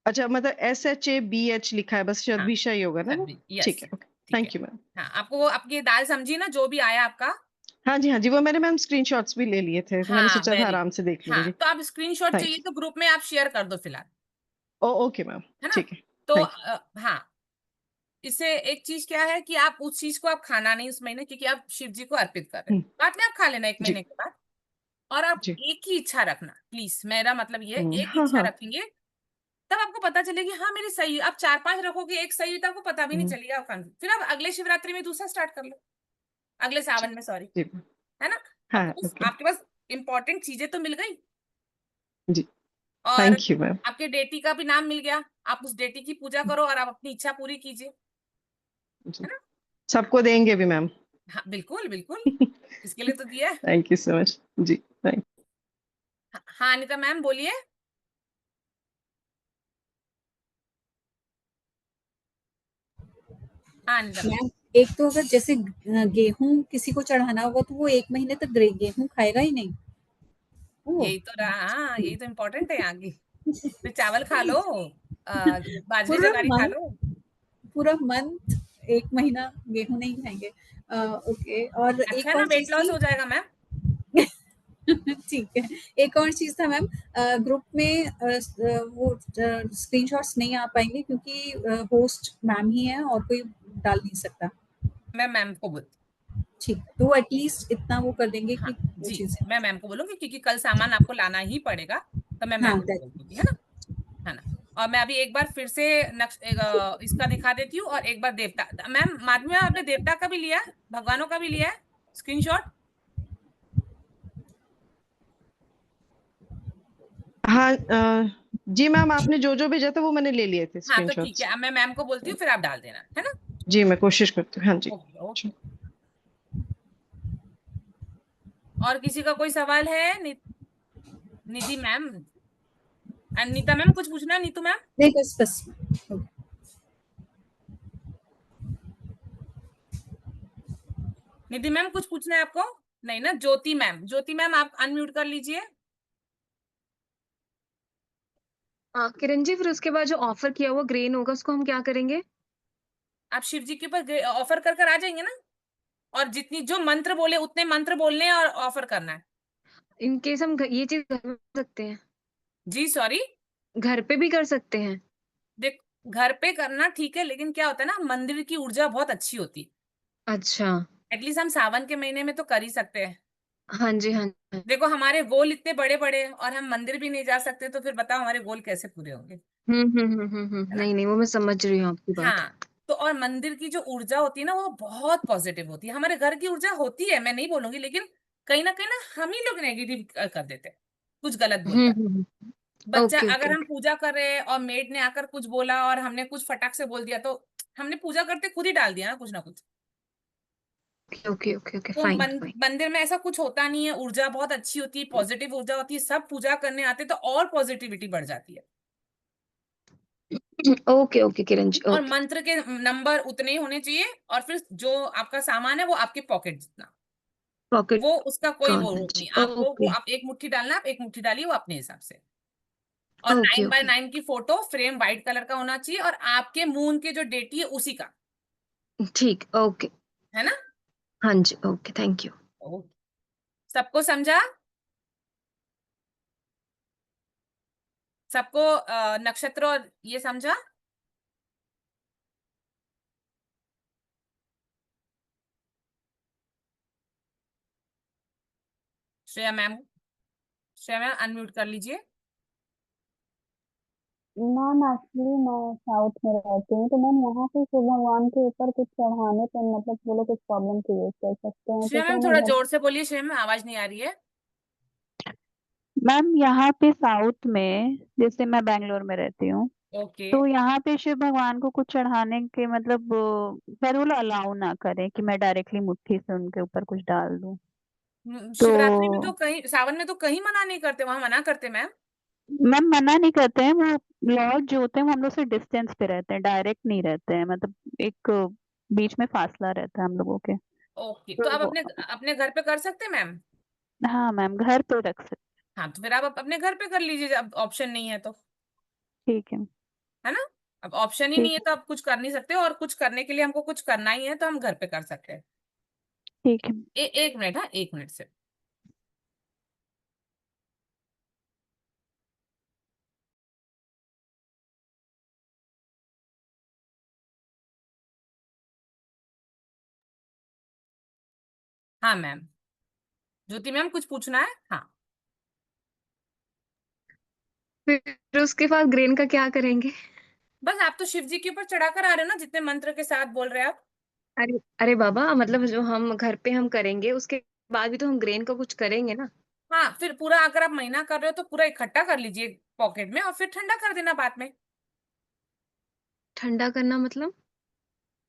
अच्छा, मतलब SHABH लिखा है, बस हाँ शतभिषा ही होगा ना वो? ठीक यस है, ओके, ठीक है। Thank you ma'am. हाँ, आपको वो आपकी दाल समझी ना जो भी आया आपका? हाँ जी, हाँ जी, वो मैंने मैम स्क्रीनशॉट्स भी ले लिए थे, तो मैंने हाँ सोचा था वेरी आराम गुड। से देख हाँ लूंगी। तो आप स्क्रीनशॉट थैंक चाहिए यू। तो ग्रुप में आप शेयर कर दो फिलहाल, ओ ओके मैम, है ना? ठीक है, तो थैंक यू। हाँ इससे एक चीज क्या है कि आप उस चीज को आप खाना नहीं उस महीने, क्योंकि आप शिव जी को अर्पित कर रहे हैं। बाद में आप खा लेना 1 महीने जी के बाद। और आप जी एक ही इच्छा रखना प्लीज, मेरा मतलब ये एक हाँ इच्छा हाँ रखेंगे, तब आपको पता चलेगी हाँ मेरी सही है। आप 4-5 रखोगे, एक सही है तो आपको पता भी नहीं चलेगा, आप confused। फिर आप अगले शिवरात्रि में दूसरा स्टार्ट कर लो, अगले जी सावन में, सॉरी, जी है ना। हाँ ओके आपके पास इंपॉर्टेंट चीजें तो मिल गई, जी और थैंक यू मैम। आपके डेटी का भी नाम मिल गया। आप उस डेटी की पूजा करो और आप अपनी इच्छा पूरी कीजिए, जी है ना। सबको देंगे भी मैम। हाँ बिल्कुल बिल्कुल, इसके लिए तो दिया है। Thank you so much ji thank. हाँ अनिता मैम बोलिए। हाँ अनिता मैम। मैम एक तो अगर जैसे गेहूं किसी को चढ़ाना होगा तो वो 1 महीने तक गेहूं खाएगा ही नहीं। ओ यही तो रहा, हाँ यही तो इम्पोर्टेंट है यहाँ की। फिर चावल खा लो, बाजरे पूरा जगारी खा मंथ, लो। पूरा मंथ 1 महीना गेहूं नहीं खाएंगे। ओके, और अच्छा एक है ना, और वेट चीज लॉस थी। हो जाएगा मैम। ठीक है, एक और चीज था मैम, ग्रुप में वो स्क्रीनशॉट्स नहीं आ पाएंगे क्योंकि होस्ट मैम ही है और कोई डाल नहीं सकता। मैं मैम को बोल, ठीक, तो एटलीस्ट इतना वो कर देंगे हाँ कि वो जी, चीजें। मैं मैम को बोलूंगी क्योंकि कल सामान आपको लाना ही पड़ेगा, तो मैं हाँ मैम को बोल दूंगी, है ना। है ना। और मैं अभी एक बार फिर से इसका दिखा देती हूँ, और एक बार देवता, मैम माध्यम में आपने देवता का भी लिया है, भगवानों का भी लिया है स्क्रीनशॉट। हाँ जी मैम आपने जो जो भेजा था वो मैंने ले लिए थे हाँ तो ठीक स्क्रीनशॉट्स। है, अब मैं मैम को बोलती हूँ, फिर आप डाल देना, है ना। जी मैं कोशिश करती हूँ हाँ जी। Okay okay. और किसी का कोई सवाल है, निधि मैम, अनीता मैम कुछ पूछना है, नीतू मैम। नहीं, बस बस। निधि मैम कुछ पूछना है आपको? नहीं ना। ज्योति मैम, ज्योति मैम आप अनम्यूट कर लीजिए। किरण जी, फिर उसके बाद जो ऑफर किया हुआ ग्रेन होगा उसको हम क्या करेंगे? आप शिव जी के ऊपर ऑफर कर कर आ जाएंगे ना, और जितनी जो मंत्र बोले उतने मंत्र बोलने हैं और ऑफर करना है। इन केस हम ये चीज घर में कर सकते हैं? जी सॉरी। घर पे भी कर सकते हैं? देख, घर पे करना ठीक है, लेकिन क्या होता है ना, मंदिर की ऊर्जा बहुत अच्छी होती है। अच्छा। एटलीस्ट हम सावन के महीने में तो कर ही सकते हैं। हाँ जी, हाँ जी। देखो हमारे गोल इतने बड़े बड़े और हम मंदिर भी नहीं जा सकते, तो फिर बताओ हमारे गोल कैसे पूरे होंगे, है ना। नहीं नहीं, वो मैं समझ रही हूँ आपकी बात। हाँ, तो और मंदिर की जो ऊर्जा होती है ना, वो बहुत पॉजिटिव होती है। हमारे घर की ऊर्जा होती है, मैं नहीं बोलूंगी, लेकिन कहीं ना हम ही लोग नेगेटिव कर देते हैं, कुछ गलत बोल जाते हम्म। हैं। बच्चा, ओके ओके अगर हम ओके पूजा कर रहे हैं और मेड ने आकर कुछ बोला और हमने कुछ फटाक से बोल दिया, तो हमने पूजा करते खुद ही डाल दिया ना कुछ ना कुछ। ओके ओके ओके, तो फाइन फाइन। मंदिर में ऐसा कुछ होता नहीं है, ऊर्जा बहुत अच्छी होती है, पॉजिटिव ऊर्जा होती है, सब पूजा करने आते हैं, तो और पॉजिटिविटी बढ़ जाती है। ओके ओके किरण जी, और ओके। मंत्र के नंबर उतने ही होने चाहिए, और फिर जो आपका सामान है वो आपके पॉकेट जितना, पॉकेट वो उसका कोई वो गवर्नमेंट नहीं जी, आपको, वो ओके आप एक मुट्ठी डालना, आप एक मुट्ठी डालिए, वो अपने हिसाब से। और ओके 9 बाय ओके 9 की फोटो फ्रेम व्हाइट कलर का होना चाहिए, और आपके मून के जो डेटी है उसी का, ठीक, ओके। है ना। हाँ जी, ओके, थैंक यू। ओके। सबको समझा? सबको नक्षत्र और ये समझा? Shreya ma'am, Shreya ma'am unmute कर लीजिए। मैम एक्चुअली मैं साउथ में रहती हूँ, तो मैम यहाँ पे शिव भगवान के ऊपर कुछ चढ़ाने पे मतलब वो लोग कुछ प्रॉब्लम क्रिएट कर सकते हैं, तो श्रेया क्या मैम मैं थोड़ा घर। जोर से बोलिए, श्रेया मैम आवाज नहीं आ रही है। मैम यहाँ पे साउथ में, जैसे मैं बैंगलोर में रहती हूँ, ओके। तो यहाँ पे शिव भगवान को कुछ चढ़ाने के मतलब शायद वो लोग अलाउ ना करें कि मैं डायरेक्टली मुट्ठी से उनके ऊपर कुछ डाल दूं। शिवरात्रि में तो तो कहीं, सावन में तो कहीं मना नहीं करते, वहां मना करते मैम। मैम मना नहीं करते हैं, वो लॉर्ड जो होते हैं वो हम लोग से डिस्टेंस पे रहते हैं, डायरेक्ट नहीं रहते हैं, मतलब एक बीच में फासला रहता है हम लोगों के। ओके, तो आप तो अपने अपने घर पे कर सकते हैं मैम। हाँ मैम, घर पे रख सकते। हाँ तो फिर आप अपने घर पे कर लीजिए, अब ऑप्शन नहीं है तो, ठीक है। है ना। अब ऑप्शन ही नहीं ठीक है है। तो आप कुछ कर नहीं सकते, और कुछ करने के लिए हमको कुछ करना ही है तो हम घर पे कर सकते हैं। ठीक है। एक मिनट, हाँ 1 मिनट से। हाँ मैम, ज्योति मैम कुछ पूछना है? हाँ, फिर उसके बाद ग्रेन का क्या करेंगे? बस आप तो शिव जी के ऊपर चढ़ाकर आ रहे हो ना, जितने मंत्र के साथ बोल रहे हैं आप। अरे अरे बाबा, मतलब जो हम घर पे हम करेंगे उसके बाद भी तो हम ग्रेन का कुछ करेंगे ना। हाँ, फिर पूरा अगर आप महीना कर रहे हो तो पूरा इकट्ठा कर लीजिए पॉकेट में, और फिर ठंडा कर देना बाद में। ठंडा करना मतलब?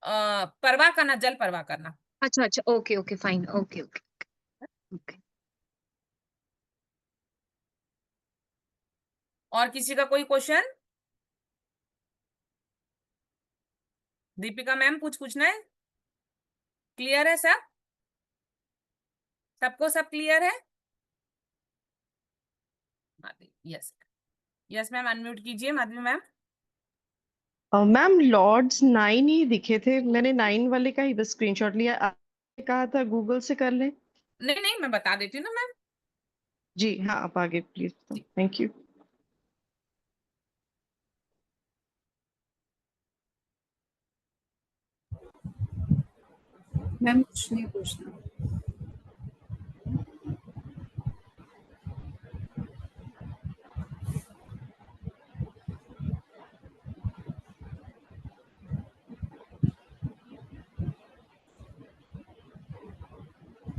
परवाह करना, जल परवाह करना। अच्छा अच्छा, okay okay fine, okay okay okay. और किसी का कोई क्वेश्चन? दीपिका मैम कुछ पूछना है? क्लियर है सब? सबको सब क्लियर है? यस, यस मैम, अनम्यूट कीजिए माधवी मैम। मैम लॉर्ड्स 9 ही दिखे थे, मैंने 9 वाले का ही बस स्क्रीनशॉट लिया। आपने कहा था गूगल से कर लें। नहीं नहीं, मैं बता देती हूँ ना मैम। जी हाँ, आप आगे प्लीज। Thank you. मैम कुछ नहीं पूछना।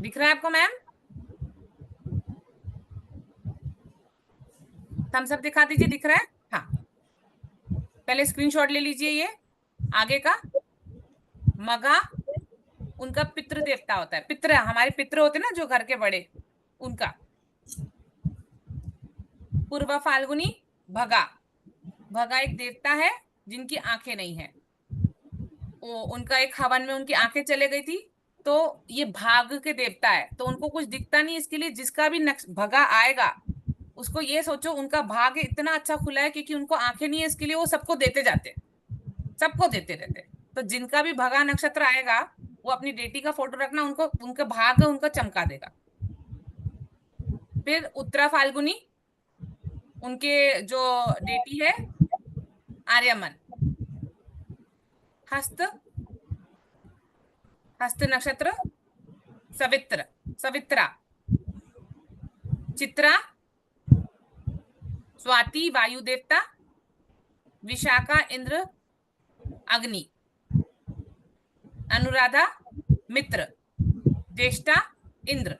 दिख रहा है आपको मैम? थम्स अप दिखा दीजिए, दिख रहा है? हाँ, पहले स्क्रीनशॉट ले लीजिए ये आगे का। मगा उनका पितृ देवता होता है, पितृ हमारे पितृ होते हैं ना जो घर के बड़े, उनका। पूर्व फाल्गुनी भगा, भगा एक देवता है जिनकी आंखें नहीं है। वो उनका एक हवन में उनकी आंखें चले गई थी, तो ये भाग के देवता है, तो उनको कुछ दिखता नहीं, इसके लिए जिसका भी भगा आएगा उसको ये सोचो उनका भाग इतना अच्छा खुला है, क्योंकि उनको आंखें नहीं है, इसके लिए वो सबको देते जाते, सबको देते रहते। तो जिनका भी भगा नक्षत्र आएगा वो अपनी बेटी का फोटो रखना, उनको उनका भाग उनका चमका देगा। फिर उत्तरा फाल्गुनी, उनके जो डेटी है आर्यमन। हस्त, हस्त नक्षत्र सवित्र, सवित्रा। चित्रा स्वाति वायु देवता, विशाखा इंद्र अग्नि, अनुराधा मित्र, ज्येष्ठा इंद्र।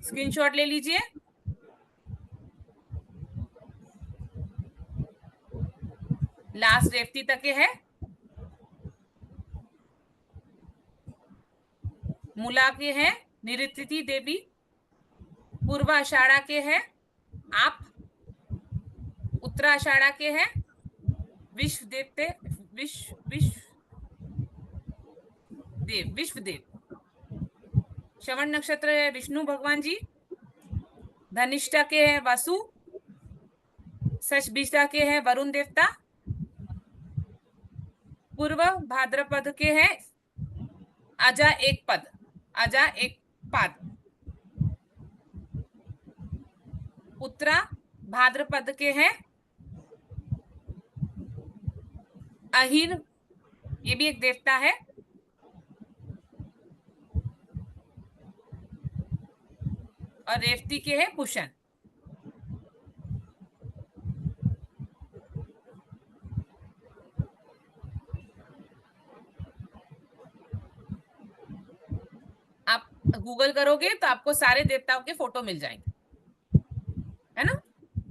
स्क्रीनशॉट ले लीजिए। लास्ट रेवती तक के है। मूला के हैं निऋतिथि देवी, पूर्व आषाढ़ा के हैं आप, उत्तरा आषाढ़ा के हैं विश्व देवते, विश्व देव। श्रवण नक्षत्र है विष्णु भगवान जी, धनिष्ठा के हैं वासु, सशबीजा के हैं वरुण देवता, पूर्व भाद्रपद के हैं अजा एक पद, अजा एक पद। उत्तरा भाद्रपद के हैं अहिर, ये भी एक देवता है। और रेवती के हैं पुष्ण। आप गूगल करोगे तो आपको सारे देवताओं के फोटो मिल जाएंगे, है ना।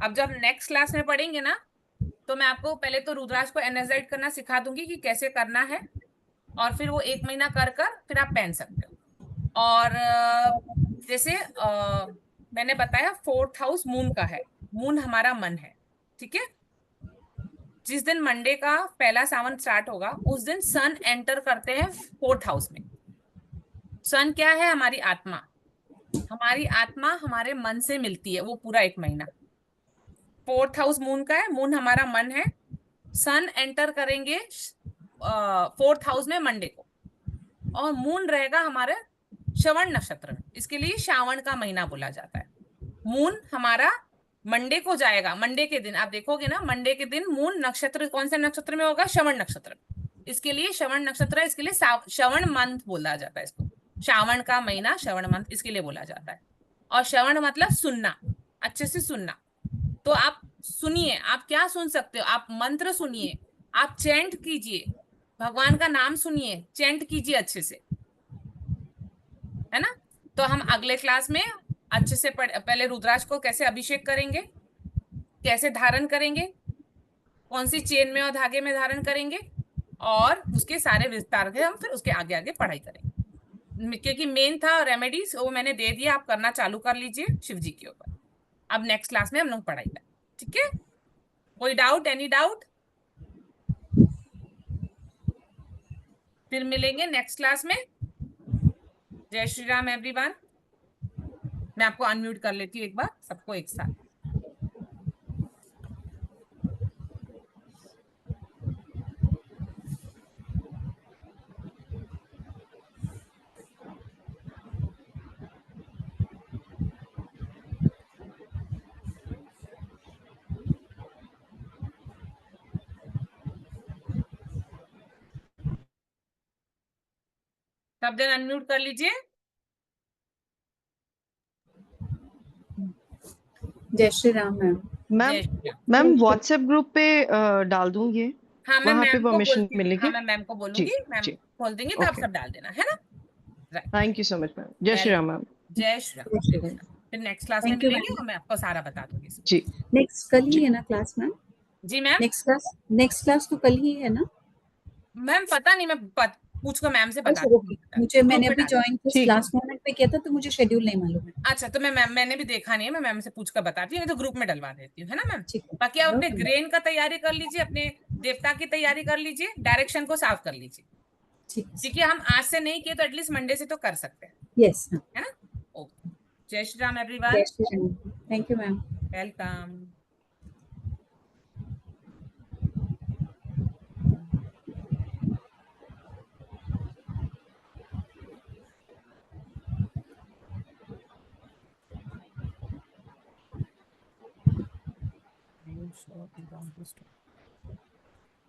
अब जब नेक्स्ट क्लास में पढ़ेंगे ना, तो मैं आपको पहले तो रुद्राक्ष को एनर्जाइज करना सिखा दूंगी कि कैसे करना है, और फिर वो 1 महीना कर कर फिर आप पहन सकते हो। और जैसे मैंने बताया 4th हाउस मून का है, मून हमारा मन है, ठीक है। जिस दिन मंडे का पहला सावन स्टार्ट होगा उस दिन सन एंटर करते हैं 4th हाउस में। सन क्या है? हमारी आत्मा, हमारी आत्मा हमारे मन से मिलती है वो पूरा 1 महीना। 4th हाउस मून का है, मून हमारा मन है। सन एंटर करेंगे 4th हाउस में मंडे को, और मून रहेगा हमारे श्रवण नक्षत्र में, इसके लिए श्रावण का महीना बोला जाता है। मून हमारा मंडे को जाएगा, मंडे के दिन आप देखोगे ना, मंडे के दिन मून नक्षत्र कौन से नक्षत्र में होगा? श्रवण नक्षत्र। इसके लिए श्रवण नक्षत्र, इसके लिए श्रवण मंथ बोला जाता है इसको। श्रावण का महीना श्रवण मंथ इसके लिए बोला जाता है। और श्रवण मतलब सुनना, अच्छे से सुनना। तो आप सुनिए, आप क्या सुन सकते हो, आप मंत्र सुनिए, आप चैंट कीजिए, भगवान का नाम सुनिए, चैंट कीजिए अच्छे से, है ना। तो हम अगले क्लास में अच्छे से पहले रुद्राक्ष को कैसे अभिषेक करेंगे, कैसे धारण करेंगे, कौन सी चेन में और धागे में धारण करेंगे, और उसके सारे विस्तार के हम फिर उसके आगे आगे पढ़ाई करेंगे। क्योंकि मेन था रेमेडीज वो मैंने दे दिया, आप करना चालू कर लीजिए शिव जी के ऊपर। अब नेक्स्ट क्लास में हम लोग पढ़ाई करें, ठीक है। कोई डाउट, एनी डाउट? फिर मिलेंगे नेक्स्ट क्लास में। जय श्री राम एवरीवन। मैं आपको अनम्यूट कर लेती हूँ एक बार, सबको एक साथ। सब जन अनम्यूट कर लीजिए। जय श्री राम मैम। मैम जय Shri Ram. Ma'am WhatsApp group पे डाल दूं ये, हाँ मैं वहां पे मैम को परमिशन बोलती हूँ, मिलेगी? हाँ मैं मैम को बोलूंगी, मैम जी खोल देंगी तो आप ओके, सब डाल देना, है ना। Right, thank you so much ma'am. जय श्री राम मैम। जय श्री राम। जय श्री राम। फिर नेक्स्ट क्लास में थैंक यू मिलेंगे मैम। और मैं आपको सारा बता दूंगी। जी नेक्स्ट कल ही जी है ना क्लास मैम? जी मैम। नेक्स्ट क्लास तो कल ही है ना? मैम पता नहीं, मैं पूछ कर मैम से बता अच्छा ओके, दूंगी। मुझे ग्रुप मैंने में अभी डाल, ज्वाइन किस ठीक है। लास्ट मोमेंट पे किया था तो मुझे शेड्यूल नहीं मालूम है। अच्छा तो मैंने भी देखा नहीं है, मैं मैम से पूछ कर बताती हूँ, तो ग्रुप में डलवा देती हूँ, है ना मैम। ठीक है, बाकी आप अपने ओके मैम। ग्रेन का तैयारी कर लीजिए, अपने देवता की तैयारी कर लीजिए, डायरेक्शन को साफ कर लीजिए, ठीक है, क्योंकि हम आज से नहीं किए तो एटलीस्ट मंडे से तो कर सकते हैं, यस मैम। है ना। ओके, जय श्री राम जय everyone, Shri Ram. Thank you ma'am. Welcome. Are you sure you want to stop?